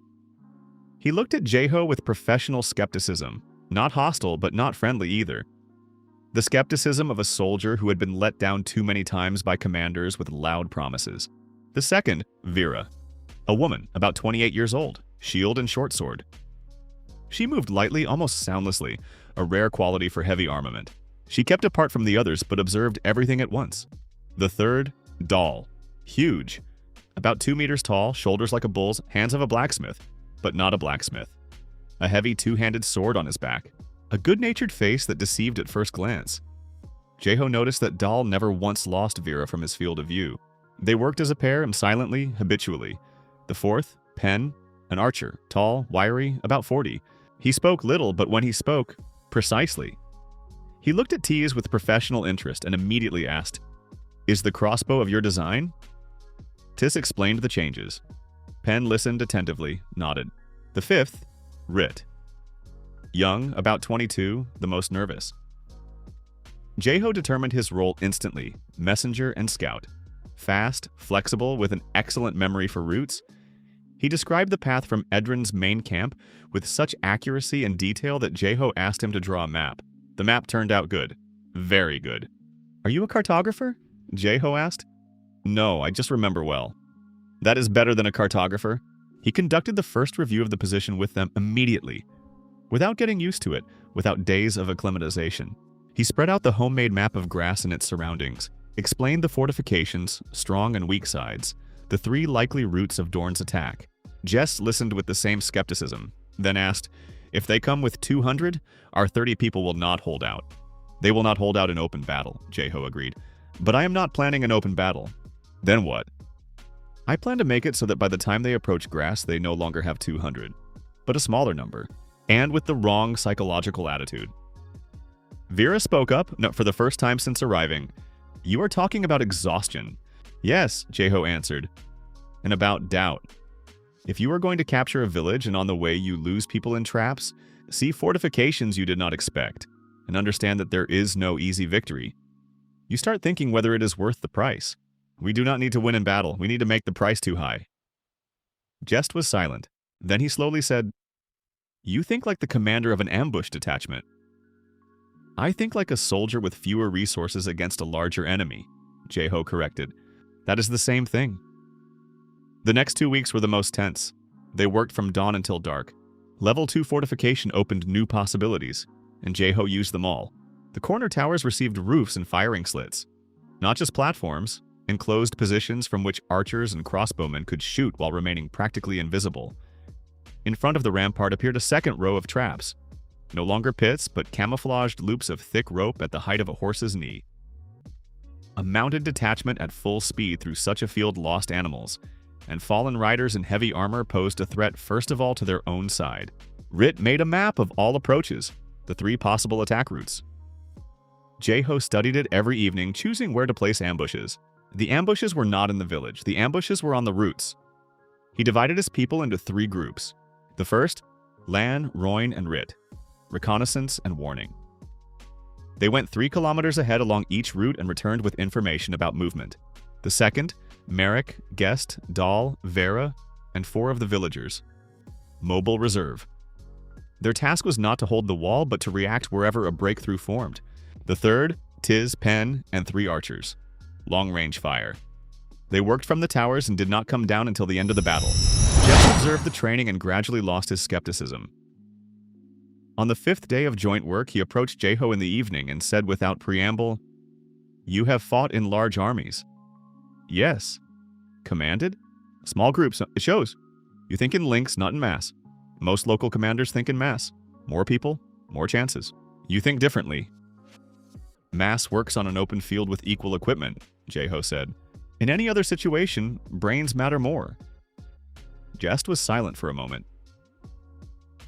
He looked at Jeho with professional skepticism, not hostile but not friendly either. The skepticism of a soldier who had been let down too many times by commanders with loud promises. The second, Vera, a woman about 28 years old, shield and short sword. She moved lightly, almost soundlessly, a rare quality for heavy armament. She kept apart from the others but observed everything at once. The third, Dahl, huge, about 2 meters tall, shoulders like a bull's, hands of a blacksmith, but not a blacksmith. A heavy 2-handed sword on his back. A good-natured face that deceived at first glance. Jeho noticed that Dahl never once lost Vera from his field of view. They worked as a pair and silently, habitually. The fourth, Pen, an archer, tall, wiry, about 40. He spoke little, but when he spoke, precisely. He looked at Tease with professional interest and immediately asked, "Is the crossbow of your design?" Tis explained the changes. Pen listened attentively, nodded. The fifth, Rit. Young, about 22, the most nervous. Jeho determined his role instantly, messenger and scout. Fast, flexible, with an excellent memory for routes. He described the path from Edrin's main camp with such accuracy and detail that Jeho asked him to draw a map. The map turned out good. Very good. "Are you a cartographer?" Jeho asked. "No, I just remember well." "That is better than a cartographer." He conducted the first review of the position with them immediately, without getting used to it, without days of acclimatization. He spread out the homemade map of grass and its surroundings, explained the fortifications, strong and weak sides, the 3 likely routes of Dorn's attack. Jess listened with the same skepticism, then asked, "If they come with 200, our 30 people will not hold out." "They will not hold out in open battle," Jeho agreed. "But I am not planning an open battle." "Then what?" "I plan to make it so that by the time they approach grass, they no longer have 200, but a smaller number, and with the wrong psychological attitude." Vera spoke up, for the first time since arriving. "You are talking about exhaustion." "Yes," Jeho answered, "and about doubt. If you are going to capture a village and on the way you lose people in traps, see fortifications you did not expect, and understand that there is no easy victory. You start thinking whether it is worth the price. We do not need to win in battle. We need to make the price too high." Jest was silent. Then he slowly said, "You think like the commander of an ambush detachment." "I think like a soldier with fewer resources against a larger enemy," Jeho corrected. "That is the same thing." The next 2 weeks were the most tense. They worked from dawn until dark. Level 2 fortification opened new possibilities, and Jeho used them all. The corner towers received roofs and firing slits. Not just platforms, enclosed positions from which archers and crossbowmen could shoot while remaining practically invisible. In front of the rampart appeared a second row of traps. No longer pits, but camouflaged loops of thick rope at the height of a horse's knee. A mounted detachment at full speed through such a field lost animals, and fallen riders in heavy armor posed a threat first of all to their own side. Rit made a map of all approaches, the 3 possible attack routes. Jeho studied it every evening, choosing where to place ambushes. The ambushes were not in the village. The ambushes were on the routes. He divided his people into 3 groups. The first, Lan, Royn, and Rit. Reconnaissance and warning. They went 3 kilometers ahead along each route and returned with information about movement. The second, Merrick, Guest, Dahl, Vera, and 4 of the villagers. Mobile reserve. Their task was not to hold the wall, but to react wherever a breakthrough formed. The third, Tiz, Pen, and 3 archers. Long-range fire. They worked from the towers and did not come down until the end of the battle. Jeff observed the training and gradually lost his skepticism. On the 5th day of joint work, he approached Jeho in the evening and said without preamble, "You have fought in large armies." "Yes." Commanded? Small groups, it shows. You think in links, not in mass. Most local commanders think in mass. More people, more chances. You think differently. Mass works on an open field with equal equipment, Jeho said. In any other situation, brains matter more. Jest was silent for a moment.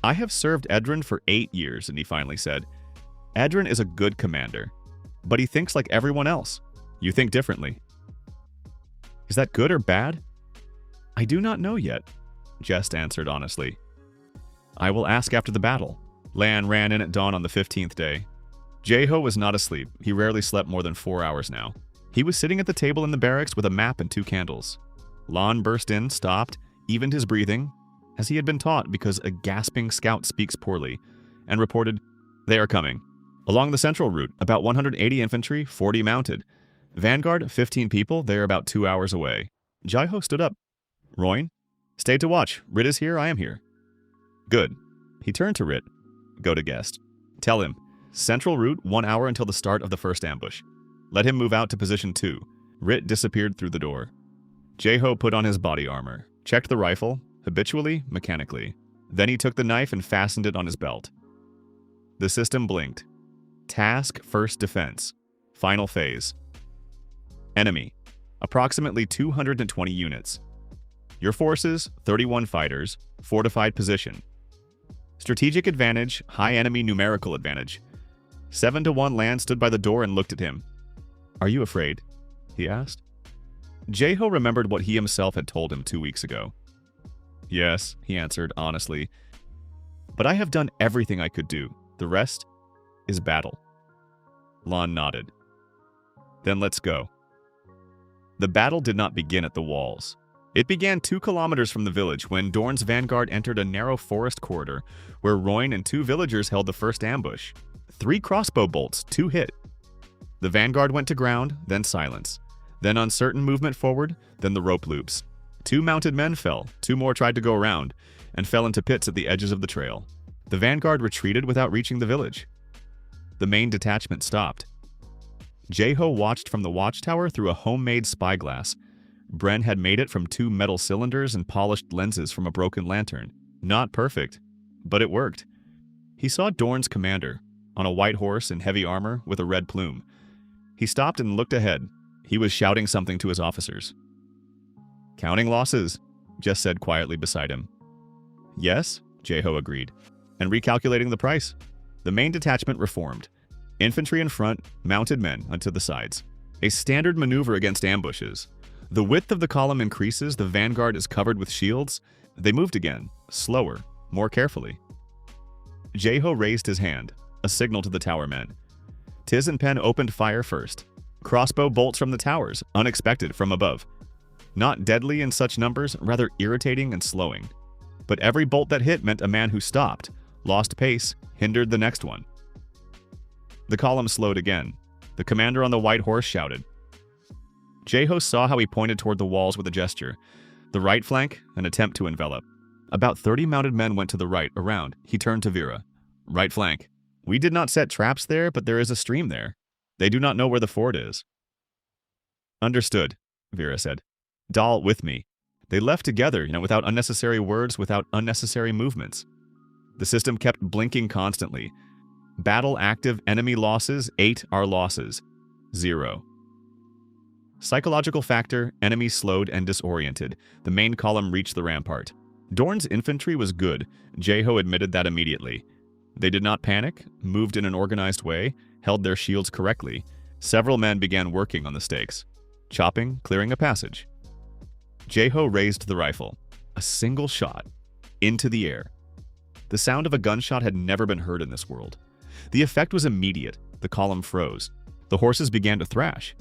I have served Edrin for 8 years, and he finally said, Edrin is a good commander, but he thinks like everyone else. You think differently. Is that good or bad? I do not know yet, Jest answered honestly. I will ask after the battle. Lan ran in at dawn on the 15th day. Jeho was not asleep. He rarely slept more than 4 hours now. He was sitting at the table in the barracks with a map and 2 candles. Lan burst in, stopped, evened his breathing, as he had been taught because a gasping scout speaks poorly, and reported, They are coming. Along the central route, about 180 infantry, 40 mounted. Vanguard, 15 people, they are about 2 hours away. Jeho stood up. Roin? Stay to watch. Rit is here, I am here. Good. He turned to Rit. Go to guest. Tell him, central route, 1 hour until the start of the first ambush. Let him move out to position 2. Rit disappeared through the door. Jeho put on his body armor, checked the rifle, habitually, mechanically. Then he took the knife and fastened it on his belt. The system blinked. Task First Defense. Final phase. Enemy. Approximately 220 units. Your forces, 31 fighters, fortified position. Strategic advantage, high enemy numerical advantage. 7-1 Lan stood by the door and looked at him. Are you afraid? He asked. Jeho remembered what he himself had told him 2 weeks ago. Yes, he answered honestly. But I have done everything I could do. The rest is battle. Lan nodded. Then let's go. The battle did not begin at the walls. It began 2 kilometers from the village when Dorn's vanguard entered a narrow forest corridor where Roin and 2 villagers held the first ambush. 3 crossbow bolts, 2 hit. The vanguard went to ground, then silence. Then uncertain movement forward, then the rope loops. 2 mounted men fell, 2 more tried to go around, and fell into pits at the edges of the trail. The vanguard retreated without reaching the village. The main detachment stopped. Jeho watched from the watchtower through a homemade spyglass. Bren had made it from 2 metal cylinders and polished lenses from a broken lantern. Not perfect, but it worked. He saw Dorn's commander, on a white horse in heavy armor with a red plume. He stopped and looked ahead. He was shouting something to his officers. Counting losses, Jess said quietly beside him. Yes, Jeho agreed, and recalculating the price. The main detachment reformed. Infantry in front, mounted men onto the sides. A standard maneuver against ambushes. The width of the column increases, the vanguard is covered with shields. They moved again, slower, more carefully. Jeho raised his hand, a signal to the tower men. Tiz and Pen opened fire first. Crossbow bolts from the towers, unexpected from above. Not deadly in such numbers, rather irritating and slowing. But every bolt that hit meant a man who stopped, lost pace, hindered the next one. The column slowed again. The commander on the white horse shouted. Jeho saw how he pointed toward the walls with a gesture. The right flank, an attempt to envelop. About 30 mounted men went to the right, around. He turned to Vera. Right flank. We did not set traps there, but there is a stream there. They do not know where the ford is. Understood, Vera said. Dal with me. They left together, without unnecessary words, without unnecessary movements. The system kept blinking constantly. Battle active enemy losses, 8 are losses. 0. Psychological factor, enemy slowed and disoriented. The main column reached the rampart. Dorn's infantry was good. Jeho admitted that immediately. They did not panic, moved in an organized way, held their shields correctly. Several men began working on the stakes. Chopping, clearing a passage. Jeho raised the rifle. A single shot. Into the air. The sound of a gunshot had never been heard in this world. The effect was immediate. The column froze. The horses began to thrash.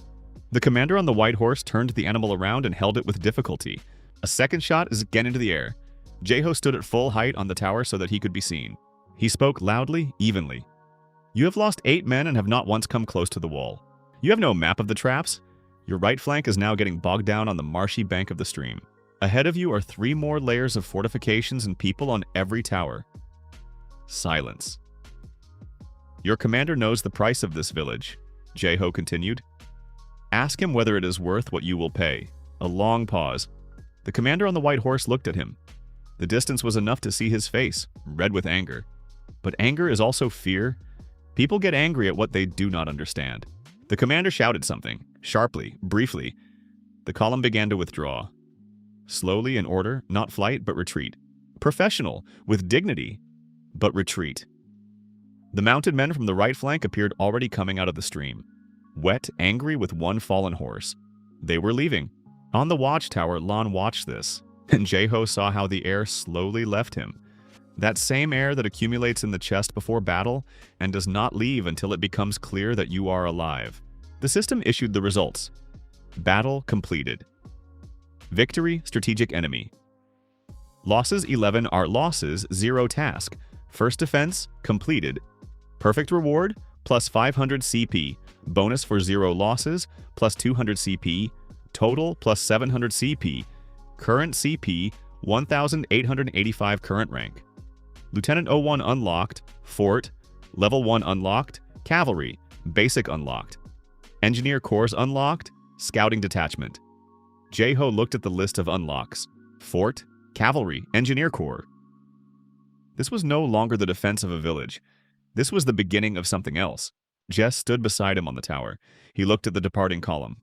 The commander on the white horse turned the animal around and held it with difficulty. A second shot is again into the air. Jeho stood at full height on the tower so that he could be seen. He spoke loudly, evenly. You have lost 8 men and have not once come close to the wall. You have no map of the traps. Your right flank is now getting bogged down on the marshy bank of the stream. Ahead of you are 3 more layers of fortifications and people on every tower. Silence. Your commander knows the price of this village, Jeho continued. Ask him whether it is worth what you will pay. A long pause. The commander on the white horse looked at him. The distance was enough to see his face, red with anger. But anger is also fear. People get angry at what they do not understand. The commander shouted something, sharply, briefly. The column began to withdraw. Slowly, in order, not flight, but retreat. Professional, with dignity, but retreat. The mounted men from the right flank appeared already coming out of the stream. Wet, angry, with one fallen horse. They were leaving. On the watchtower, Lan watched this, and Jeho saw how the air slowly left him. That same air that accumulates in the chest before battle and does not leave until it becomes clear that you are alive. The system issued the results. Battle completed. Victory, strategic enemy. Losses 11 are losses, 0 task. First defense, completed. Perfect reward, plus 500 CP. Bonus for 0 losses, plus 200 CP. Total, plus 700 CP. Current CP, 1,885 current rank. Lieutenant 01 unlocked. Fort. Level 1 unlocked. Cavalry. Basic unlocked. Engineer Corps unlocked. Scouting detachment. Jeho looked at the list of unlocks. Fort. Cavalry. Engineer Corps. This was no longer the defense of a village. This was the beginning of something else. Jess stood beside him on the tower. He looked at the departing column.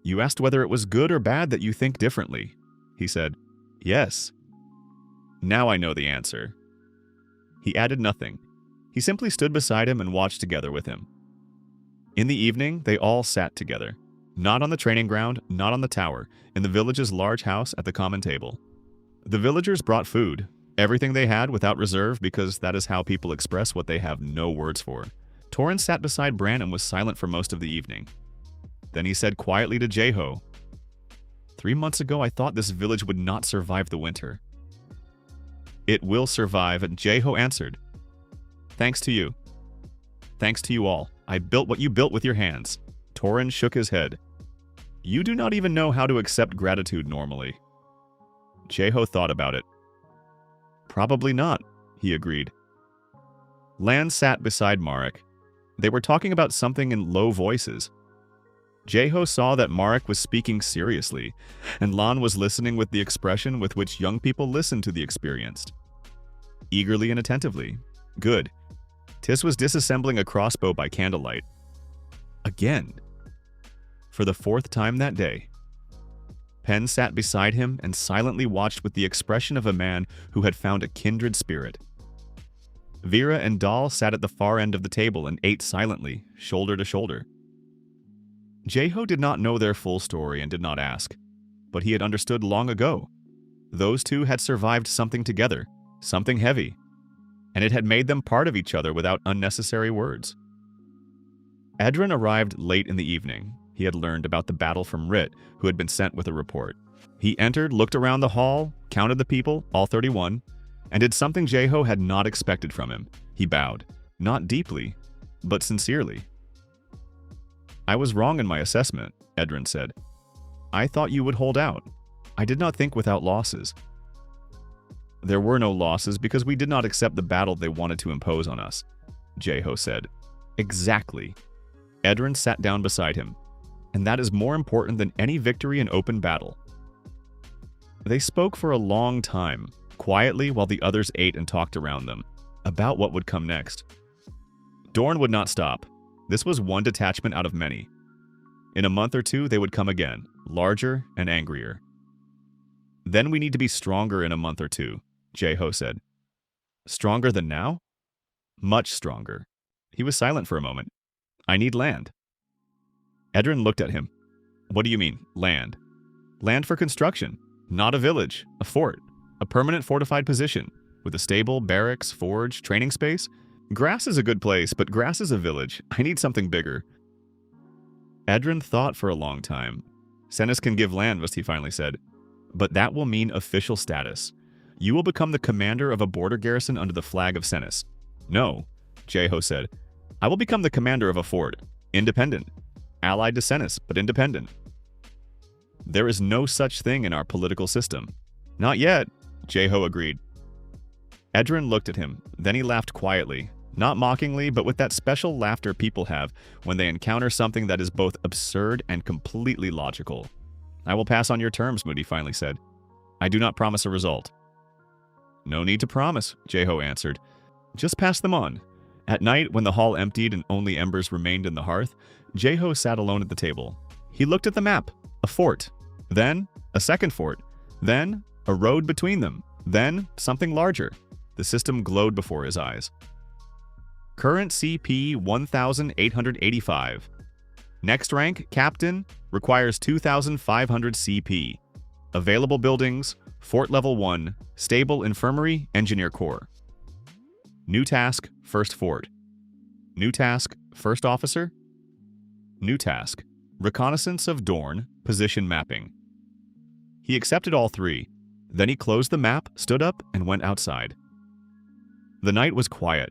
"You asked whether it was good or bad that you think differently," he said. "Yes." "Now I know the answer." He added nothing. He simply stood beside him and watched together with him. In the evening, they all sat together. Not on the training ground, not on the tower, in the village's large house at the common table. The villagers brought food, everything they had without reserve, because that is how people express what they have no words for. Torin sat beside Bran and was silent for most of the evening. Then he said quietly to Jeho, "3 months ago I thought this village would not survive the winter." "It will survive," and Jeho answered. "Thanks to you. Thanks to you all. I built what you built with your hands." Torin shook his head. "You do not even know how to accept gratitude normally." Jeho thought about it. "Probably not," he agreed. Lan sat beside Marek. They were talking about something in low voices. Jeho saw that Marek was speaking seriously, and Lan was listening with the expression with which young people listen to the experienced. Eagerly and attentively. Good. Tis was disassembling a crossbow by candlelight. Again. For the 4th time that day. Pen sat beside him and silently watched with the expression of a man who had found a kindred spirit. Vera and Dal sat at the far end of the table and ate silently, shoulder to shoulder. Jeho did not know their full story and did not ask, but he had understood long ago. Those two had survived something together, something heavy, and it had made them part of each other without unnecessary words. Edrin arrived late in the evening. He had learned about the battle from Rit, who had been sent with a report. He entered, looked around the hall, counted the people, all 31, and did something Jeho had not expected from him. He bowed, not deeply, but sincerely. "I was wrong in my assessment," Edrin said. "I thought you would hold out. I did not think without losses." "There were no losses because we did not accept the battle they wanted to impose on us," Jeho said. "Exactly." Edrin sat down beside him. "And that is more important than any victory in open battle." They spoke for a long time, quietly while the others ate and talked around them, about what would come next. Dorn would not stop. This was one detachment out of many. In a month or 2, they would come again, larger and angrier. "Then we need to be stronger in a month or 2, Jeho said. "Stronger than now?" "Much stronger." He was silent for a moment. "I need land." Edrin looked at him. "What do you mean, land?" "Land for construction. Not a village, a fort. A permanent fortified position, with a stable, barracks, forge, training space. Grass is a good place, but grass is a village. I need something bigger." Edrin thought for a long time. "Senis can give land," he finally said. "But that will mean official status. You will become the commander of a border garrison under the flag of Senis." "No," Jeho said. "I will become the commander of a fort. Independent. Allied to Senis, but independent." "There is no such thing in our political system." "Not yet," Jeho agreed. Edrin looked at him, then he laughed quietly, not mockingly, but with that special laughter people have when they encounter something that is both absurd and completely logical. I will pass on your terms, Moody finally said. I do not promise a result. No need to promise, Jeho answered. Just pass them on. At night, when the hall emptied and only embers remained in the hearth, Jeho sat alone at the table. He looked at the map. A fort. Then, a second fort. Then, a road between them. Then, something larger. The system glowed before his eyes. Current CP 1,885. Next rank, Captain, requires 2,500 CP. Available buildings, Fort Level 1, Stable Infirmary, Engineer Corps. New task, First Fort. New task, First Officer. New task, Reconnaissance of Dorne, Position Mapping. He accepted all three. Then he closed the map, stood up, and went outside. The night was quiet.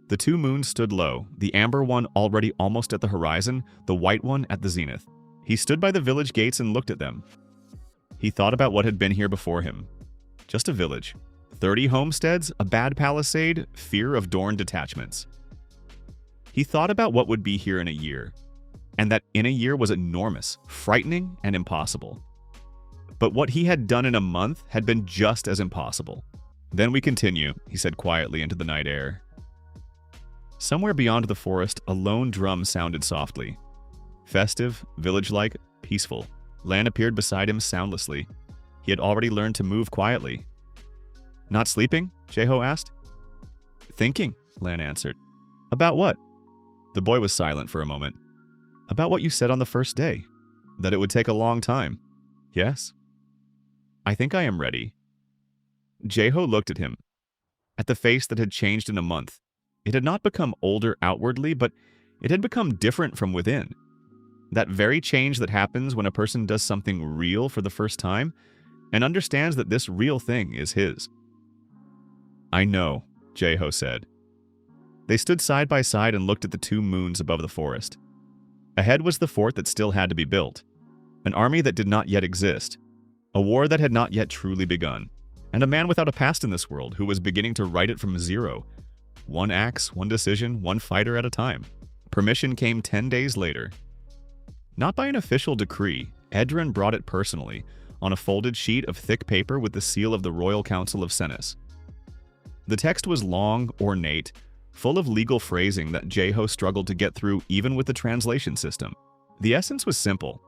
The two moons stood low, the amber one already almost at the horizon, the white one at the zenith. He stood by the village gates and looked at them. He thought about what had been here before him. Just a village. 30 homesteads, a bad palisade, fear of Dorne detachments. He thought about what would be here in a year, and that in a year was enormous, frightening, and impossible. But what he had done in a month had been just as impossible. Then we continue, he said quietly into the night air. Somewhere beyond the forest, a lone drum sounded softly. Festive, village-like, peaceful. Lan appeared beside him soundlessly. He had already learned to move quietly. Not sleeping? Jeho asked. Thinking, Lan answered. About what? The boy was silent for a moment. About what you said on the first day. That it would take a long time. Yes. I think I am ready. Jeho looked at him. At the face that had changed in a month. It had not become older outwardly, but it had become different from within. That very change that happens when a person does something real for the first time and understands that this real thing is his. I know, Jeho said. They stood side by side and looked at the two moons above the forest. Ahead was the fort that still had to be built, an army that did not yet exist, a war that had not yet truly begun, and a man without a past in this world who was beginning to write it from zero. One axe, one decision, one fighter at a time. Permission came 10 days later. Not by an official decree, Edrin brought it personally, on a folded sheet of thick paper with the seal of the Royal Council of Senis. The text was long, ornate, full of legal phrasing that Jeho struggled to get through even with the translation system. The essence was simple.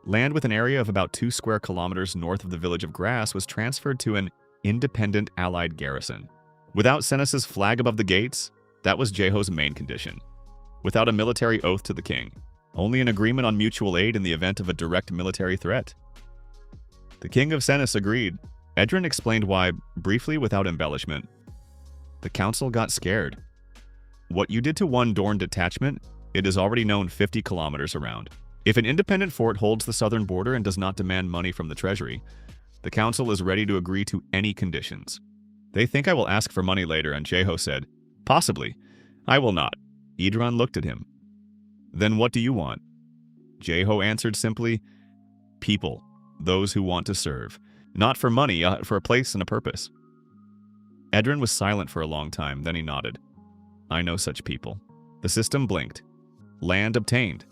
Land with an area of about 2 square kilometers north of the village of Grass was transferred to an independent allied garrison. Without Senis's flag above the gates, that was Jeho's main condition. Without a military oath to the king, only an agreement on mutual aid in the event of a direct military threat. The king of Senis agreed. Edrin explained why, briefly without embellishment. The council got scared. What you did to one Dorne detachment, it is already known 50 kilometers around. If an independent fort holds the southern border and does not demand money from the treasury, the council is ready to agree to any conditions. They think I will ask for money later, and Jeho said, Possibly. I will not. Idran looked at him. Then what do you want? Jeho answered simply, People. Those who want to serve. Not for money, for a place and a purpose. Edrin was silent for a long time, then he nodded. I know such people. The system blinked. Land obtained.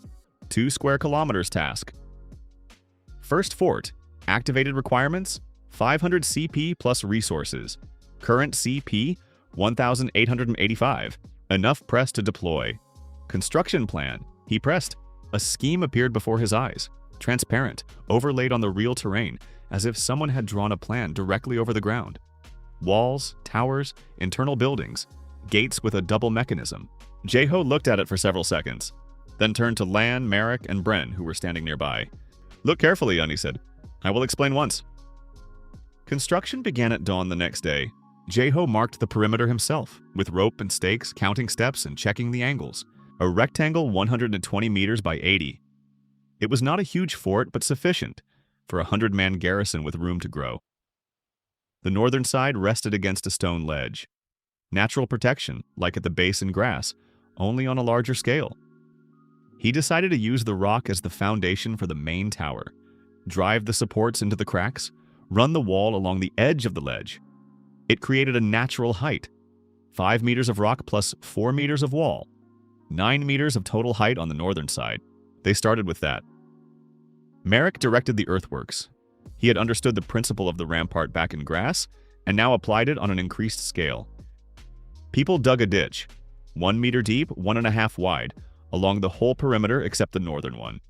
2 square kilometers task. First fort. Activated requirements, 500 CP plus resources. Current CP, 1,885. Enough press to deploy. Construction plan. He pressed. A scheme appeared before his eyes. Transparent, overlaid on the real terrain, as if someone had drawn a plan directly over the ground. Walls, towers, internal buildings, gates with a double mechanism. Jeho looked at it for several seconds, then turned to Lan, Merrick, and Bren, who were standing nearby. Look carefully, Unni said. I will explain once. Construction began at dawn the next day. Jeho marked the perimeter himself, with rope and stakes, counting steps and checking the angles. A rectangle 120 meters by 80. It was not a huge fort, but sufficient for a 100-man garrison with room to grow. The northern side rested against a stone ledge. Natural protection, like at the base in Grass, only on a larger scale. He decided to use the rock as the foundation for the main tower, drive the supports into the cracks, run the wall along the edge of the ledge. It created a natural height, 5 meters of rock plus 4 meters of wall, 9 meters of total height on the northern side. They started with that. Merrick directed the earthworks. He had understood the principle of the rampart back in grass, and now applied it on an increased scale. People dug a ditch, 1 meter deep, 1.5 wide, along the whole perimeter except the northern one.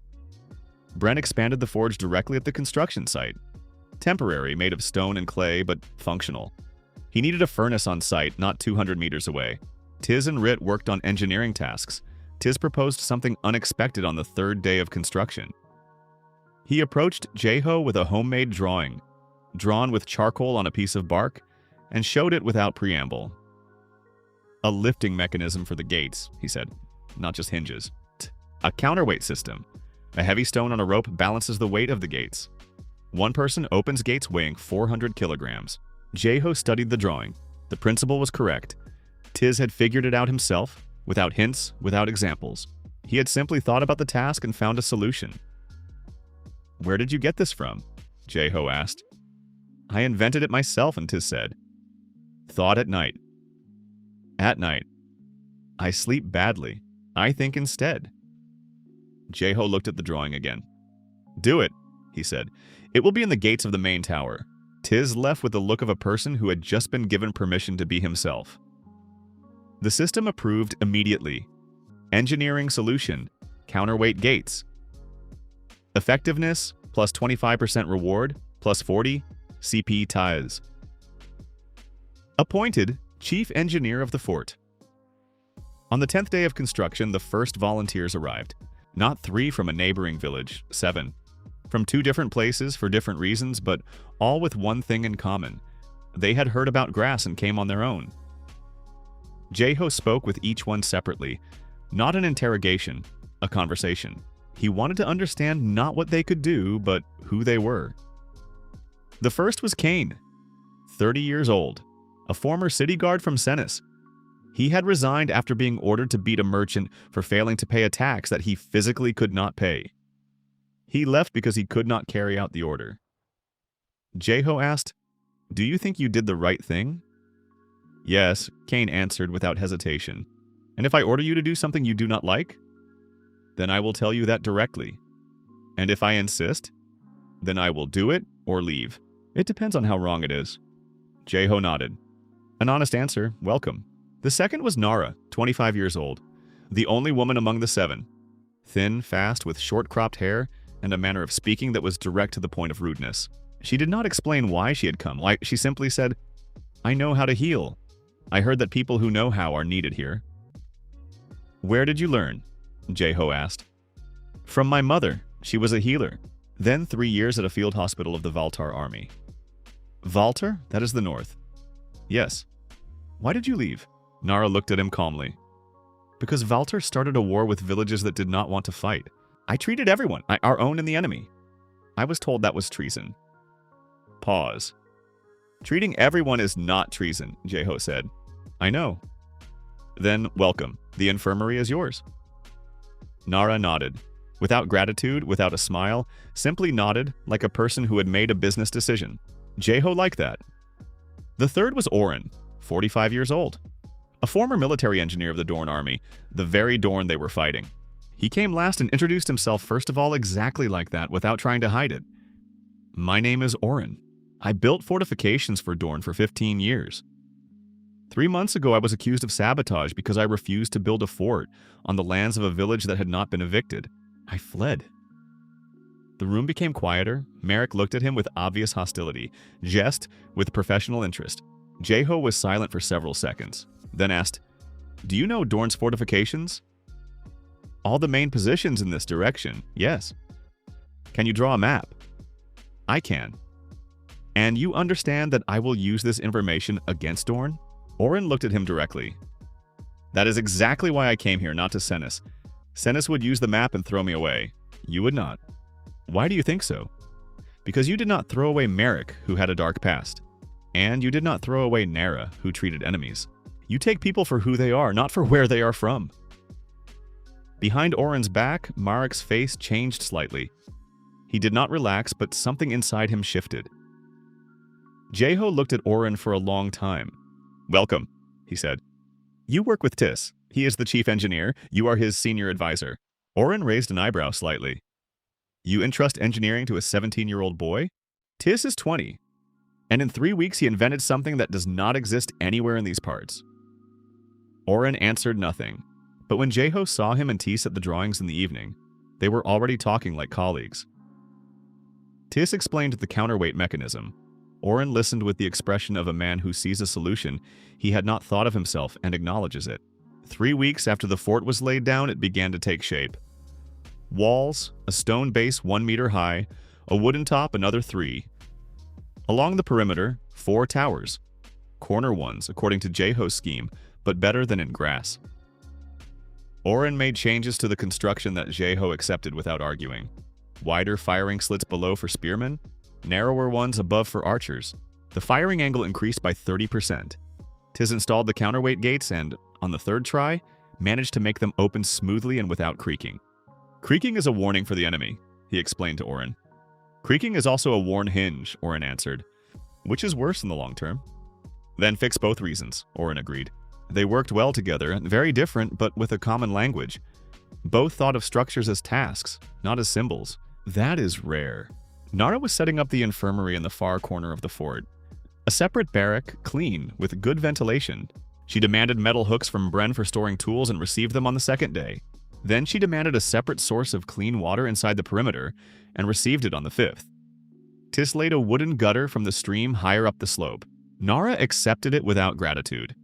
Brent expanded the forge directly at the construction site. Temporary, made of stone and clay, but functional. He needed a furnace on site, not 200 meters away. Tiz and Rit worked on engineering tasks. Tiz proposed something unexpected on the third day of construction. He approached Jeho with a homemade drawing, drawn with charcoal on a piece of bark, and showed it without preamble. A lifting mechanism for the gates, he said, not just hinges. A counterweight system. A heavy stone on a rope balances the weight of the gates. One person opens gates weighing 400 kilograms. Jeho studied the drawing. The principle was correct. Tiz had figured it out himself, without hints, without examples. He had simply thought about the task and found a solution. "Where did you get this from?" Jeho asked. "I invented it myself," and Tiz said. "Thought at night." "At night. I sleep badly. I think instead." Jeho looked at the drawing again. "Do it," he said. "It will be in the gates of the main tower." Tiz left with the look of a person who had just been given permission to be himself. The system approved immediately. Engineering solution, counterweight gates. Effectiveness, plus 25% reward, plus 40, CP Tiz. Appointed Chief Engineer of the Fort. On the 10th day of construction, the first volunteers arrived. Not 3 from a neighboring village, 7. From 2 different places for different reasons, but all with one thing in common. They had heard about grass and came on their own. Jeho spoke with each one separately. Not an interrogation, a conversation. He wanted to understand not what they could do, but who they were. The first was Kane, 30 years old, a former city guard from Senis. He had resigned after being ordered to beat a merchant for failing to pay a tax that he physically could not pay. He left because he could not carry out the order. Jeho asked, "Do you think you did the right thing?" "Yes," Kane answered without hesitation. "And if I order you to do something you do not like? Then I will tell you that directly. And if I insist, then I will do it or leave. It depends on how wrong it is." Jeho nodded. An honest answer, welcome. The second was Nara, 25 years old, the only woman among the 7. Thin, fast, with short-cropped hair, and a manner of speaking that was direct to the point of rudeness. She did not explain why she had come. She simply said, "I know how to heal. I heard that people who know how are needed here." "Where did you learn?" Jeho asked. "From my mother. She was a healer. Then 3 years at a field hospital of the Valtar army." "Valtar? That is the north." "Yes." "Why did you leave?" Nara looked at him calmly. "Because Valtar started a war with villages that did not want to fight. I treated everyone, our own and the enemy. I was told that was treason." Pause. "Treating everyone is not treason," Jeho said. "I know." "Then, welcome. The infirmary is yours." Nara nodded. Without gratitude, without a smile, simply nodded like a person who had made a business decision. Jeho liked that. The third was Oren, 45 years old. A former military engineer of the Dorn army, the very Dorn they were fighting. He came last and introduced himself first of all exactly like that, without trying to hide it. "My name is Oren. I built fortifications for Dorn for 15 years. 3 months ago I was accused of sabotage because I refused to build a fort on the lands of a village that had not been evicted. I fled." The room became quieter. Merrick looked at him with obvious hostility, Jest with professional interest. Jeho was silent for several seconds, then asked, "Do you know Dorn's fortifications?" "All the main positions in this direction, yes." "Can you draw a map?" "I can." "And you understand that I will use this information against Dorn?" Oren looked at him directly. "That is exactly why I came here, not to Senis. Senis would use the map and throw me away. You would not." "Why do you think so?" "Because you did not throw away Merrick, who had a dark past. And you did not throw away Nara, who treated enemies. You take people for who they are, not for where they are from." Behind Oren's back, Marek's face changed slightly. He did not relax, but something inside him shifted. Jeho looked at Oren for a long time. "Welcome," he said. "You work with Tis. He is the chief engineer. You are his senior advisor." Oren raised an eyebrow slightly. You entrust engineering to a 17-year-old boy? Tis is 20, and in 3 weeks he invented something that does not exist anywhere in these parts. Oren answered nothing, but when Jeho saw him and Tis at the drawings in the evening, they were already talking like colleagues. Tis explained the counterweight mechanism. Oren listened with the expression of a man who sees a solution he had not thought of himself and acknowledges it. 3 weeks after the fort was laid down, it began to take shape. Walls, a stone base 1 meter high, a wooden top another 3. Along the perimeter, 4 towers. Corner ones, according to Jeho's scheme, but better than in grass. Oren made changes to the construction that Jeho accepted without arguing. Wider firing slits below for spearmen, narrower ones above for archers. The firing angle increased by 30%. Tis installed the counterweight gates and, on the 3rd try, managed to make them open smoothly and without creaking. Creaking is a warning for the enemy, he explained to Oren. Creaking is also a worn hinge, Oren answered. Which is worse in the long term? Then fix both reasons, Oren agreed. They worked well together, very different but with a common language. Both thought of structures as tasks, not as symbols. That is rare. Nara was setting up the infirmary in the far corner of the fort. A separate barrack, clean, with good ventilation. She demanded metal hooks from Bren for storing tools and received them on the 2nd day. Then she demanded a separate source of clean water inside the perimeter and received it on the 5th. Tis laid a wooden gutter from the stream higher up the slope. Nara accepted it without gratitude.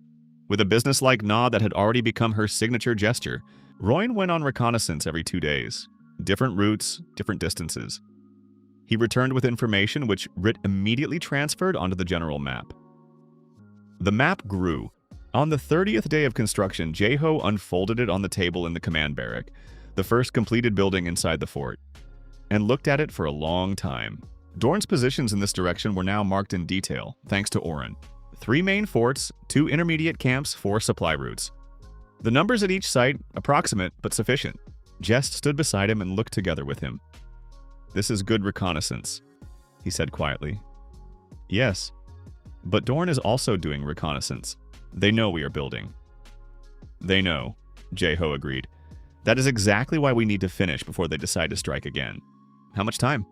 With a businesslike nod that had already become her signature gesture, Royan went on reconnaissance every 2 days. Different routes, different distances. He returned with information which Rit immediately transferred onto the general map. The map grew. On the 30th day of construction, Jeho unfolded it on the table in the command barrack, the first completed building inside the fort, and looked at it for a long time. Dorn's positions in this direction were now marked in detail, thanks to Oren. 3 main forts, 2 intermediate camps, 4 supply routes. The numbers at each site, approximate but sufficient. Jest stood beside him and looked together with him. This is good reconnaissance, he said quietly. Yes, but Dorn is also doing reconnaissance. They know we are building. They know, Jeho agreed. That is exactly why we need to finish before they decide to strike again. How much time?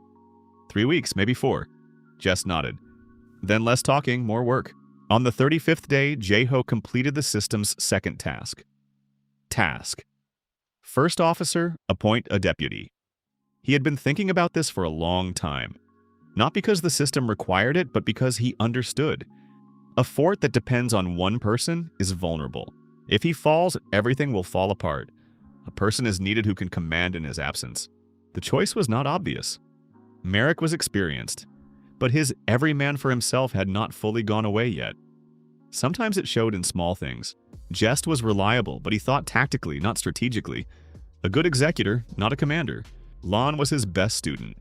3 weeks, maybe 4. Jess nodded. Then less talking, more work. On the 35th day, Jeho completed the system's 2nd task. Task. First officer, appoint a deputy. He had been thinking about this for a long time. Not because the system required it, but because he understood. A fort that depends on one person is vulnerable. If he falls, everything will fall apart. A person is needed who can command in his absence. The choice was not obvious. Merrick was experienced, but his every man for himself had not fully gone away yet. Sometimes it showed in small things. Jest was reliable, but he thought tactically, not strategically. A good executor, not a commander. Lon was his best student.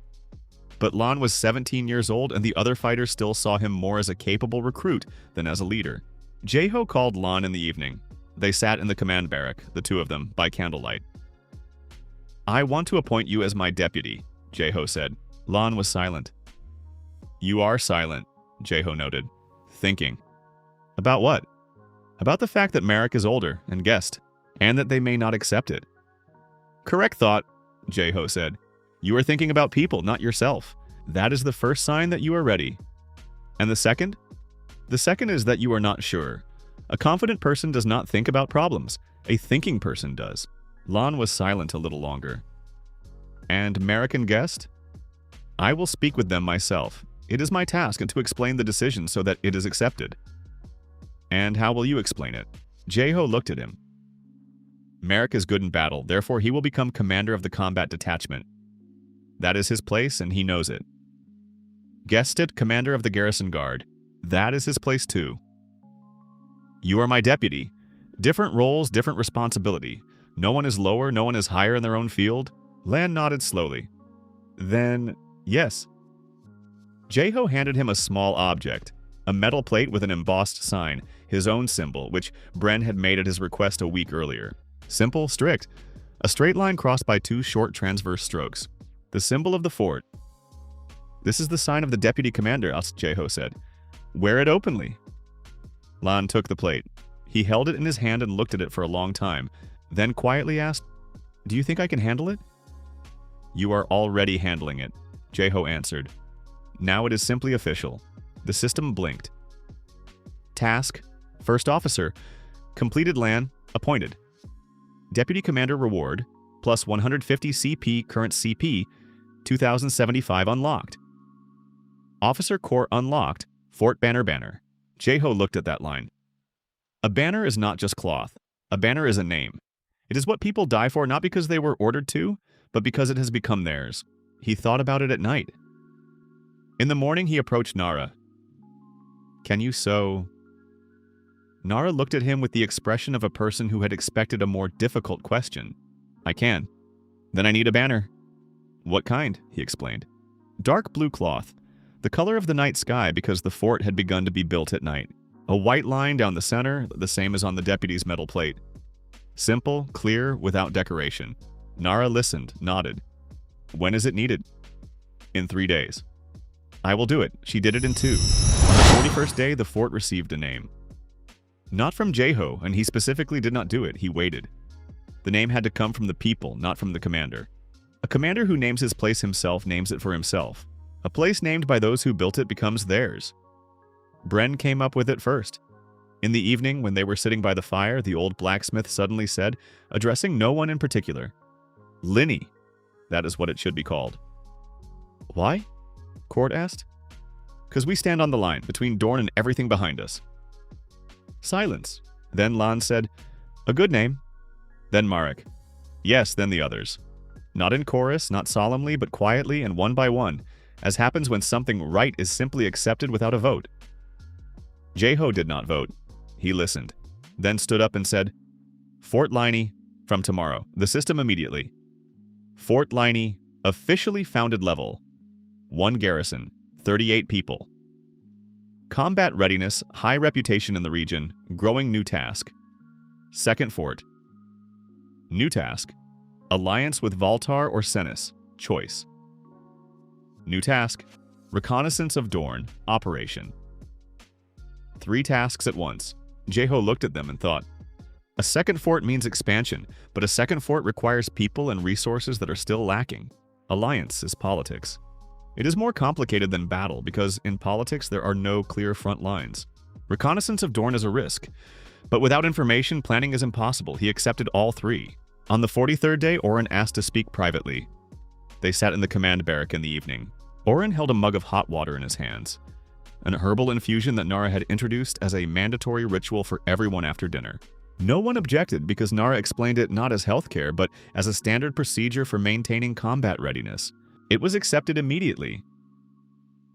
But Lon was 17 years old, and the other fighters still saw him more as a capable recruit than as a leader. Jeho called Lon in the evening. They sat in the command barrack, the 2 of them, by candlelight. I want to appoint you as my deputy, Jeho said. Lon was silent. You are silent, Jeho noted. Thinking. About what? About the fact that Merrick is older and guessed, and that they may not accept it. Correct thought, Jeho said. You are thinking about people, not yourself. That is the first sign that you are ready. And the second? The second is that you are not sure. A confident person does not think about problems. A thinking person does. Lon was silent a little longer. And Merrick and Guest? I will speak with them myself. It is my task to explain the decision so that it is accepted. And how will you explain it? Jeho looked at him. Merrick is good in battle, therefore he will become commander of the combat detachment. That is his place, and he knows it. Gested, commander of the garrison guard. That is his place too. You are my deputy. Different roles, different responsibility. No one is lower, no one is higher in their own field. Lan nodded slowly. Then, yes. Jeho handed him a small object, a metal plate with an embossed sign, his own symbol, which Bren had made at his request a week earlier. Simple, strict. A straight line crossed by 2 short transverse strokes. The symbol of the fort. This is the sign of the deputy commander, Jeho said. Wear it openly. Lan took the plate. He held it in his hand and looked at it for a long time, then quietly asked, Do you think I can handle it? You are already handling it, Jeho answered. Now it is simply official. The system blinked. Task, First Officer, completed LAN, appointed. Deputy Commander reward, plus 150 CP current CP, 2075 unlocked. Officer Corps unlocked, Fort Banner. Jeho looked at that line. A banner is not just cloth. A banner is a name. It is what people die for not because they were ordered to, but because it has become theirs. He thought about it at night. In the morning, he approached Nara. Can you sew? Nara looked at him with the expression of a person who had expected a more difficult question. I can. Then I need a banner. What kind? He explained. Dark blue cloth, the color of the night sky because the fort had begun to be built at night. A white line down the center, the same as on the deputy's metal plate. Simple, clear, without decoration. Nara listened, nodded. When is it needed? In 3 days. I will do it. She did it in 2. On the 41st day, the fort received a name. Not from Jeho, and he specifically did not do it. He waited. The name had to come from the people, not from the commander. A commander who names his place himself names it for himself. A place named by those who built it becomes theirs. Bren came up with it first. In the evening, when they were sitting by the fire, the old blacksmith suddenly said, addressing no one in particular, Linny. That is what it should be called. Why? Cord asked. Because we stand on the line, between Dorn and everything behind us. Silence. Then Lan said, a good name. Then Marek. Yes, then the others. Not in chorus, not solemnly, but quietly and one by one, as happens when something right is simply accepted without a vote. Jeho did not vote. He listened, then stood up and said, Fort Liney, from tomorrow. The system immediately. Fort Liney, officially founded level. 1 garrison, 38 people. Combat readiness, high reputation in the region, growing new task. Second fort. New task, alliance with Valtar or Senis, choice. New task, reconnaissance of Dorn, operation. 3 tasks at once. Jeho looked at them and thought, a second fort means expansion, but a second fort requires people and resources that are still lacking. Alliance is politics. It is more complicated than battle because in politics there are no clear front lines. Reconnaissance of Dorn is a risk, but without information, planning is impossible. He accepted all 3. On the 43rd day, Oren asked to speak privately. They sat in the command barrack in the evening. Oren held a mug of hot water in his hands, an herbal infusion that Nara had introduced as a mandatory ritual for everyone after dinner. No one objected because Nara explained it not as healthcare, but as a standard procedure for maintaining combat readiness. It was accepted immediately.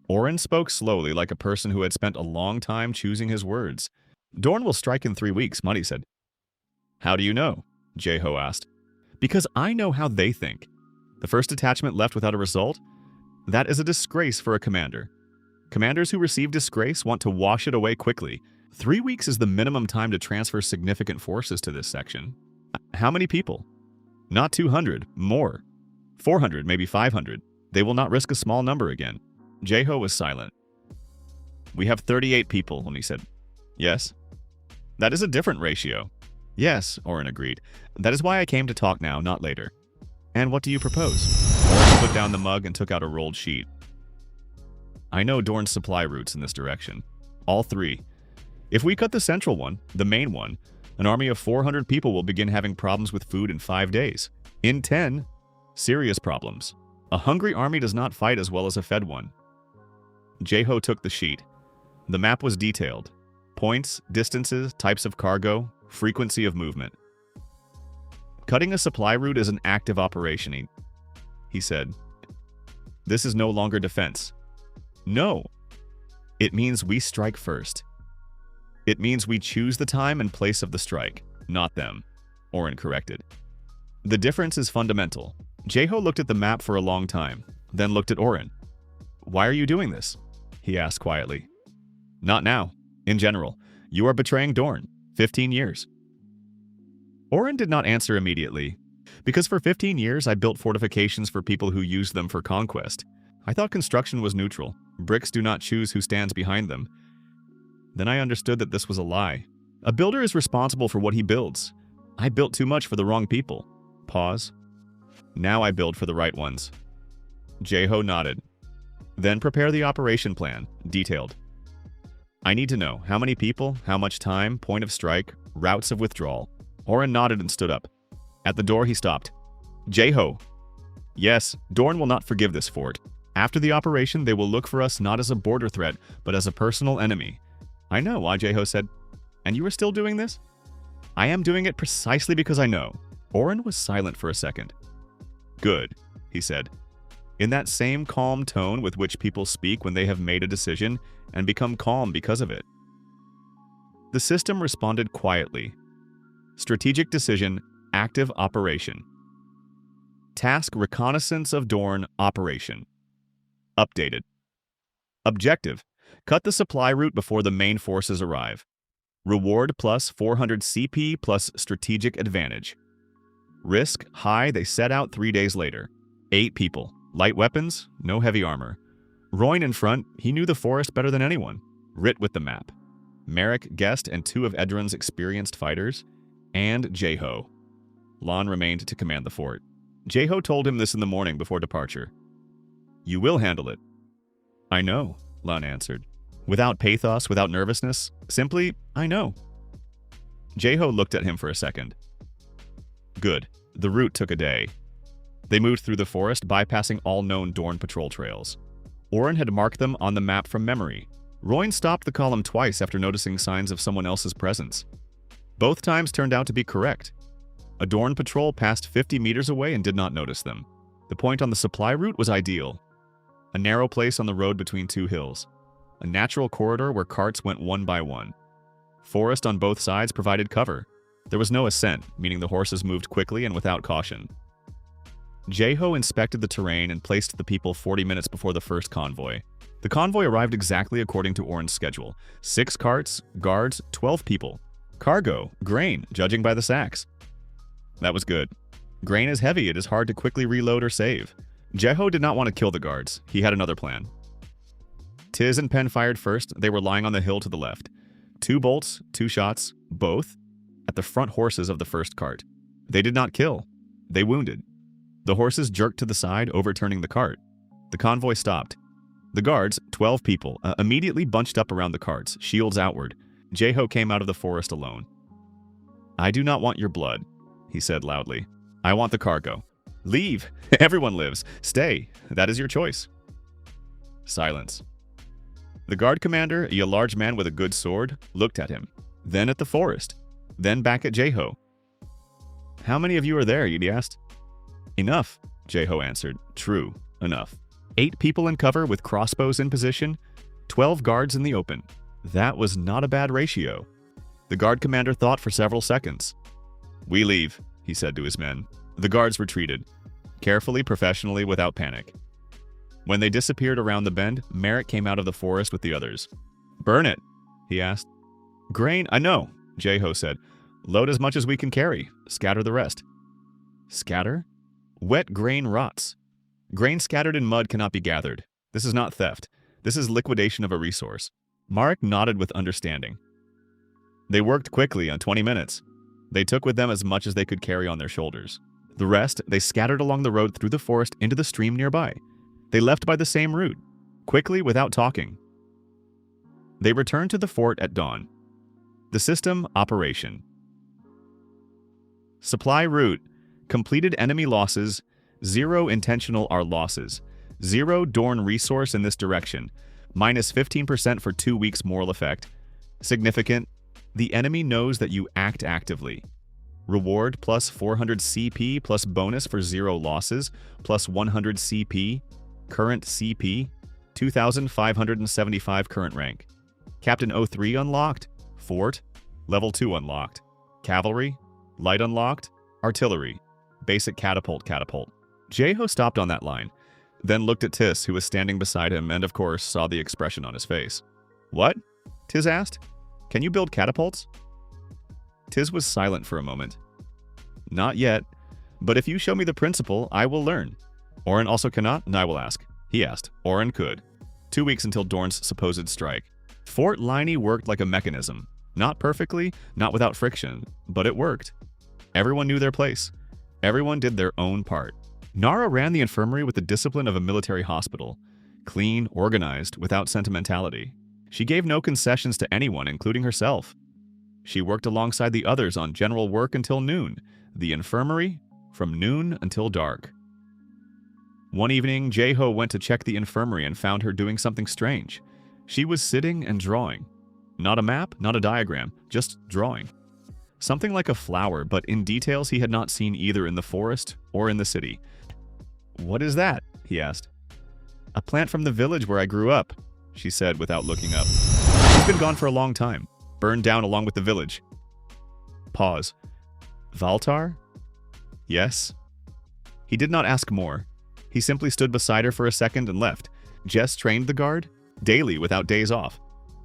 Oren spoke slowly like a person who had spent a long time choosing his words. Dorn will strike in 3 weeks, Muddy said. How do you know? Jeho asked. Because I know how they think. The first detachment left without a result? That is a disgrace for a commander. Commanders who receive disgrace want to wash it away quickly. 3 weeks is the minimum time to transfer significant forces to this section. How many people? Not 200, more. 400, maybe 500. They will not risk a small number again. Jeho was silent. We have 38 people, Oni said. Yes? That is a different ratio. Yes, Oren agreed. That is why I came to talk now, not later. And what do you propose? Oren put down the mug and took out a rolled sheet. I know Dorn's supply routes in this direction. All 3. If we cut the central one, the main one, an army of 400 people will begin having problems with food in 5 days. In 10, serious problems. A hungry army does not fight as well as a fed one. Jeho took the sheet. The map was detailed. Points, distances, types of cargo, frequency of movement. Cutting a supply route is an active operation, he said. This is no longer defense. No. It means we strike first. It means we choose the time and place of the strike, not them, Oren corrected. The difference is fundamental. Jeho looked at the map for a long time, then looked at Oren. Why are you doing this? He asked quietly. Not now. In general, you are betraying Dorn. 15 years. Oren did not answer immediately. Because for 15 years, I built fortifications for people who used them for conquest. I thought construction was neutral. Bricks do not choose who stands behind them. Then I understood that this was a lie. A builder is responsible for what he builds. I built too much for the wrong people. Pause. Now I build for the right ones. Jeho nodded. Then prepare the operation plan, detailed. I need to know how many people, how much time, point of strike, routes of withdrawal. Oren nodded and stood up. At the door he stopped. Jeho. Yes, Dorn will not forgive this fort. After the operation, they will look for us not as a border threat, but as a personal enemy. I know, Jeho said. And you are still doing this? I am doing it precisely because I know. Oren was silent for a second. Good, he said, in that same calm tone with which people speak when they have made a decision and become calm because of it. The system responded quietly. Strategic decision, active operation. Task reconnaissance of Dorn operation. Updated. Objective, cut the supply route before the main forces arrive. Reward plus 400 CP plus strategic advantage. Risk high, they set out 3 days later. 8 people. Light weapons, no heavy armor. Royn in front, he knew the forest better than anyone. Rit with the map. Merrick, Guest, and 2 of Edron's experienced fighters. And Jeho. Lon remained to command the fort. Jeho told him this in the morning before departure. You will handle it. I know, Lon answered. Without pathos, without nervousness. Simply, I know. Jeho looked at him for a second. Good. The route took a day. They moved through the forest, bypassing all known Dorn patrol trails. Oren had marked them on the map from memory. Royn stopped the column twice after noticing signs of someone else's presence. Both times turned out to be correct. A Dorn patrol passed 50 meters away and did not notice them. The point on the supply route was ideal. A narrow place on the road between 2 hills. A natural corridor where carts went one by one. Forest on both sides provided cover. There was no ascent, meaning the horses moved quickly and without caution. Jeho inspected the terrain and placed the people 40 minutes before the first convoy. The convoy arrived exactly according to Oren's schedule. 6 carts, guards, 12 people. Cargo, grain, judging by the sacks. That was good. Grain is heavy, it is hard to quickly reload or save. Jeho did not want to kill the guards. He had another plan. Tiz and Penn fired first. They were lying on the hill to the left. 2 bolts, 2 shots, both, at the front horses of the first cart. They did not kill. They wounded. The horses jerked to the side, overturning the cart. The convoy stopped. The guards, 12 people, immediately bunched up around the carts, shields outward. Jeho came out of the forest alone. I do not want your blood, he said loudly. I want the cargo. Leave. Everyone lives. Stay. That is your choice. Silence. The guard commander, a large man with a good sword, looked at him, then at the forest, then back at Jeho. How many of you are there, he asked. Enough, Jeho answered. True, enough. 8 people in cover with crossbows in position, 12 guards in the open. That was not a bad ratio. The guard commander thought for several seconds. We leave, he said to his men. The guards retreated, carefully, professionally, without panic. When they disappeared around the bend, Merrick came out of the forest with the others. Burn it, he asked. Grain, I know, Jeho said. Load as much as we can carry. Scatter the rest. Scatter? Wet grain rots. Grain scattered in mud cannot be gathered. This is not theft. This is liquidation of a resource. Marek nodded with understanding. They worked quickly on 20 minutes. They took with them as much as they could carry on their shoulders. The rest, they scattered along the road through the forest into the stream nearby. They left by the same route, quickly without talking. They returned to the fort at dawn. The system operation. Supply route. Completed enemy losses. 0 intentional are losses. 0 Dorn resource in this direction. Minus 15% for 2 weeks moral effect. Significant. The enemy knows that you act actively. Reward plus 400 CP plus bonus for 0 losses plus 100 CP. Current CP. 2,575 current rank. Captain 03 unlocked. Fort. Level 2 unlocked. Cavalry. Light unlocked. Artillery. Basic catapult. Jeho stopped on that line, then looked at Tis, who was standing beside him, and of course saw the expression on his face. What? Tis asked. Can you build catapults? Tis was silent for a moment. Not yet, but if you show me the principle, I will learn. Oren also cannot, and I will ask. He asked. Oren could. 2 weeks until Dorn's supposed strike. Fort Liney worked like a mechanism. Not perfectly, not without friction, but it worked. Everyone knew their place. Everyone did their own part. Nara ran the infirmary with the discipline of a military hospital. Clean, organized, without sentimentality. She gave no concessions to anyone, including herself. She worked alongside the others on general work until noon, the infirmary from noon until dark. One evening, Jae-ho went to check the infirmary and found her doing something strange. She was sitting and drawing. Not a map, not a diagram, just drawing. Something like a flower, but in details he had not seen either in the forest or in the city. "What is that?" he asked. "A plant from the village where I grew up," she said without looking up. "It's been gone for a long time, burned down along with the village." Pause. "Valtar?" "Yes." He did not ask more. He simply stood beside her for a second and left. Jess trained the guard, daily without days off.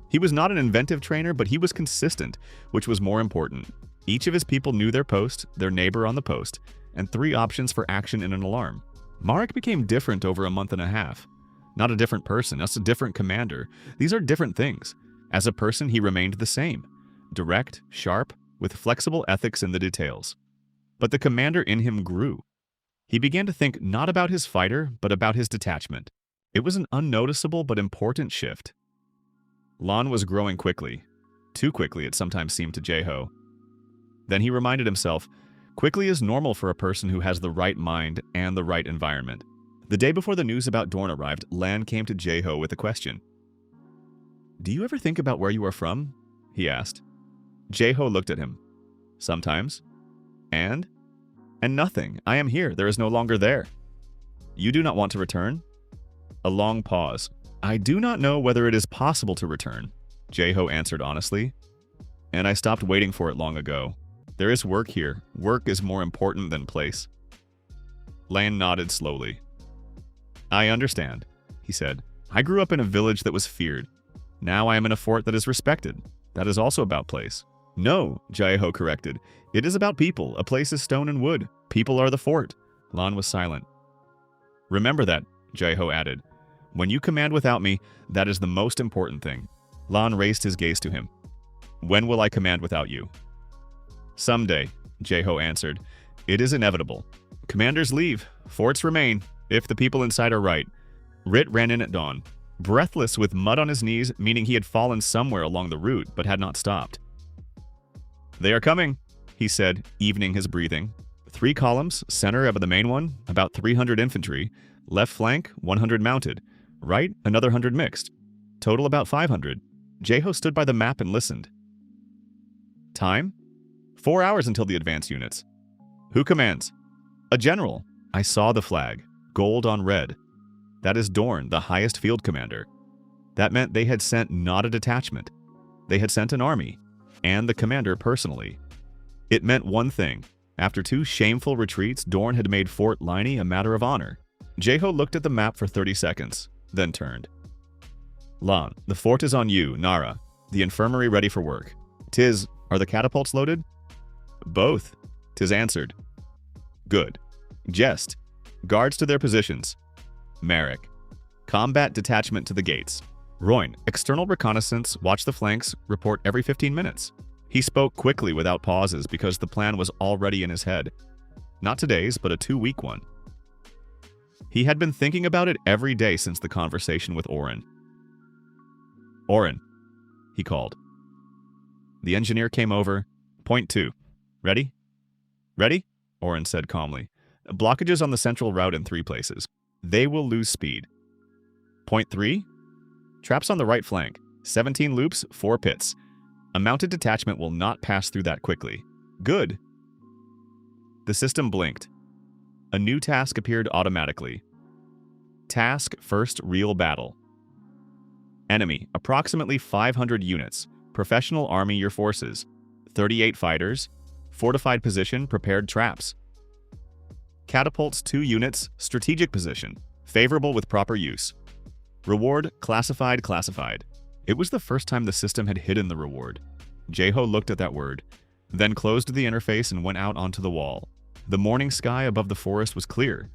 He was not an inventive trainer, but he was consistent, which was more important. Each of his people knew their post, their neighbor on the post, and 3 options for action in an alarm. Marek became different over a month and a half. Not a different person, just a different commander. These are different things. As a person, he remained the same. Direct, sharp, with flexible ethics in the details. But the commander in him grew. He began to think not about his fighter, but about his detachment. It was an unnoticeable but important shift. Lan was growing quickly. Too quickly, it sometimes seemed to Jae-ho. Then he reminded himself, quickly is normal for a person who has the right mind and the right environment. The day before the news about Dorn arrived, Lan came to Jae-ho with a question. "Do you ever think about where you are from?" he asked. Jae-ho looked at him. "Sometimes." "And?" "And nothing. I am here. There is no longer there." "You do not want to return?" A long pause. "I do not know whether it is possible to return," Jae-ho answered honestly. "And I stopped waiting for it long ago. There is work here. Work is more important than place." Lan nodded slowly. "I understand," he said. "I grew up in a village that was feared. Now I am in a fort that is respected. That is also about place." "No," Jae-ho corrected. "It is about people. A place is stone and wood. People are the fort." Lan was silent. "Remember that," Jae-ho added. "When you command without me, that is the most important thing." Lan raised his gaze to him. "When will I command without you?" "Someday," Jae-ho answered. "It is inevitable. Commanders leave. Forts remain, if the people inside are right." Rit ran in at dawn, breathless with mud on his knees, meaning he had fallen somewhere along the route but had not stopped. "They are coming," he said, evening his breathing. 3 columns, center of the main one, about 300 infantry, left flank, 100 mounted, right, another 100 mixed. Total about 500. Jae-ho stood by the map and listened. "Time? 4 hours until the advance units." "Who commands?" "A general." I saw the flag, gold on red. That is Dorn, the highest field commander. That meant they had sent not a detachment. They had sent an army, and the commander personally. It meant one thing. After 2 shameful retreats, Dorn had made Fort Liney a matter of honor. Jae-ho looked at the map for 30 seconds, then turned. "Lan, the fort is on you, Nara. The infirmary ready for work. Tiz, are the catapults loaded?" "Both," Tiz answered. "Good. Jest, guards to their positions. Marek, combat detachment to the gates. Royn, external reconnaissance, watch the flanks, report every 15 minutes. He spoke quickly without pauses because the plan was already in his head. Not today's, but a 2-week one. He had been thinking about it every day since the conversation with Oren. "Oren," he called. The engineer came over. "Point 2. Ready?" "Ready?" Oren said calmly. "Blockages on the central route in 3 places. They will lose speed." "Point 3. Traps on the right flank. 17 loops, 4 pits. A mounted detachment will not pass through that quickly." "Good." The system blinked. A new task appeared automatically. Task First Real Battle. Enemy, approximately 500 units. Professional army your forces. 38 fighters. Fortified position, prepared traps. Catapults 2 units, strategic position. Favorable with proper use. Reward, classified. It was the first time the system had hidden the reward. Jae-ho looked at that word, then closed the interface and went out onto the wall. The morning sky above the forest was clear.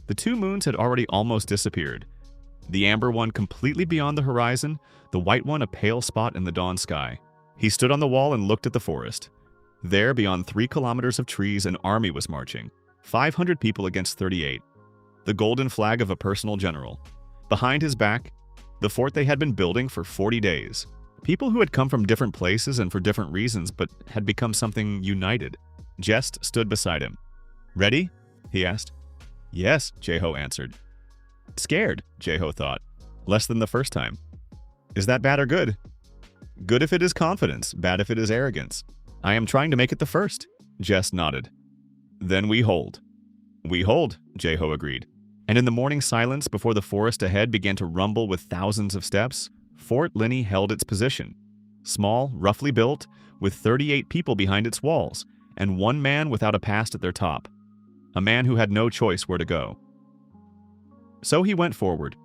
The 2 moons had already almost disappeared. The amber one completely beyond the horizon, the white one a pale spot in the dawn sky. He stood on the wall and looked at the forest. There, beyond 3 kilometers of trees, an army was marching. 500 people against 38. the golden flag of a personal general. Behind his back, the fort they had been building for 40 days. People who had come from different places and for different reasons, but had become something united. Jest stood beside him. "Ready?" he asked. "Yes," Jeho answered. "Scared," Jeho thought. "Less than the first time." "Is that bad or good?" "Good if it is confidence, bad if it is arrogance. I am trying to make it the first." Jest nodded. "Then we hold." "We hold," Jeho agreed. And in the morning silence before the forest ahead began to rumble with thousands of steps, Fort Linney held its position. Small, roughly built, with 38 people behind its walls, and one man without a past at their top. A man who had no choice where to go. So he went forward,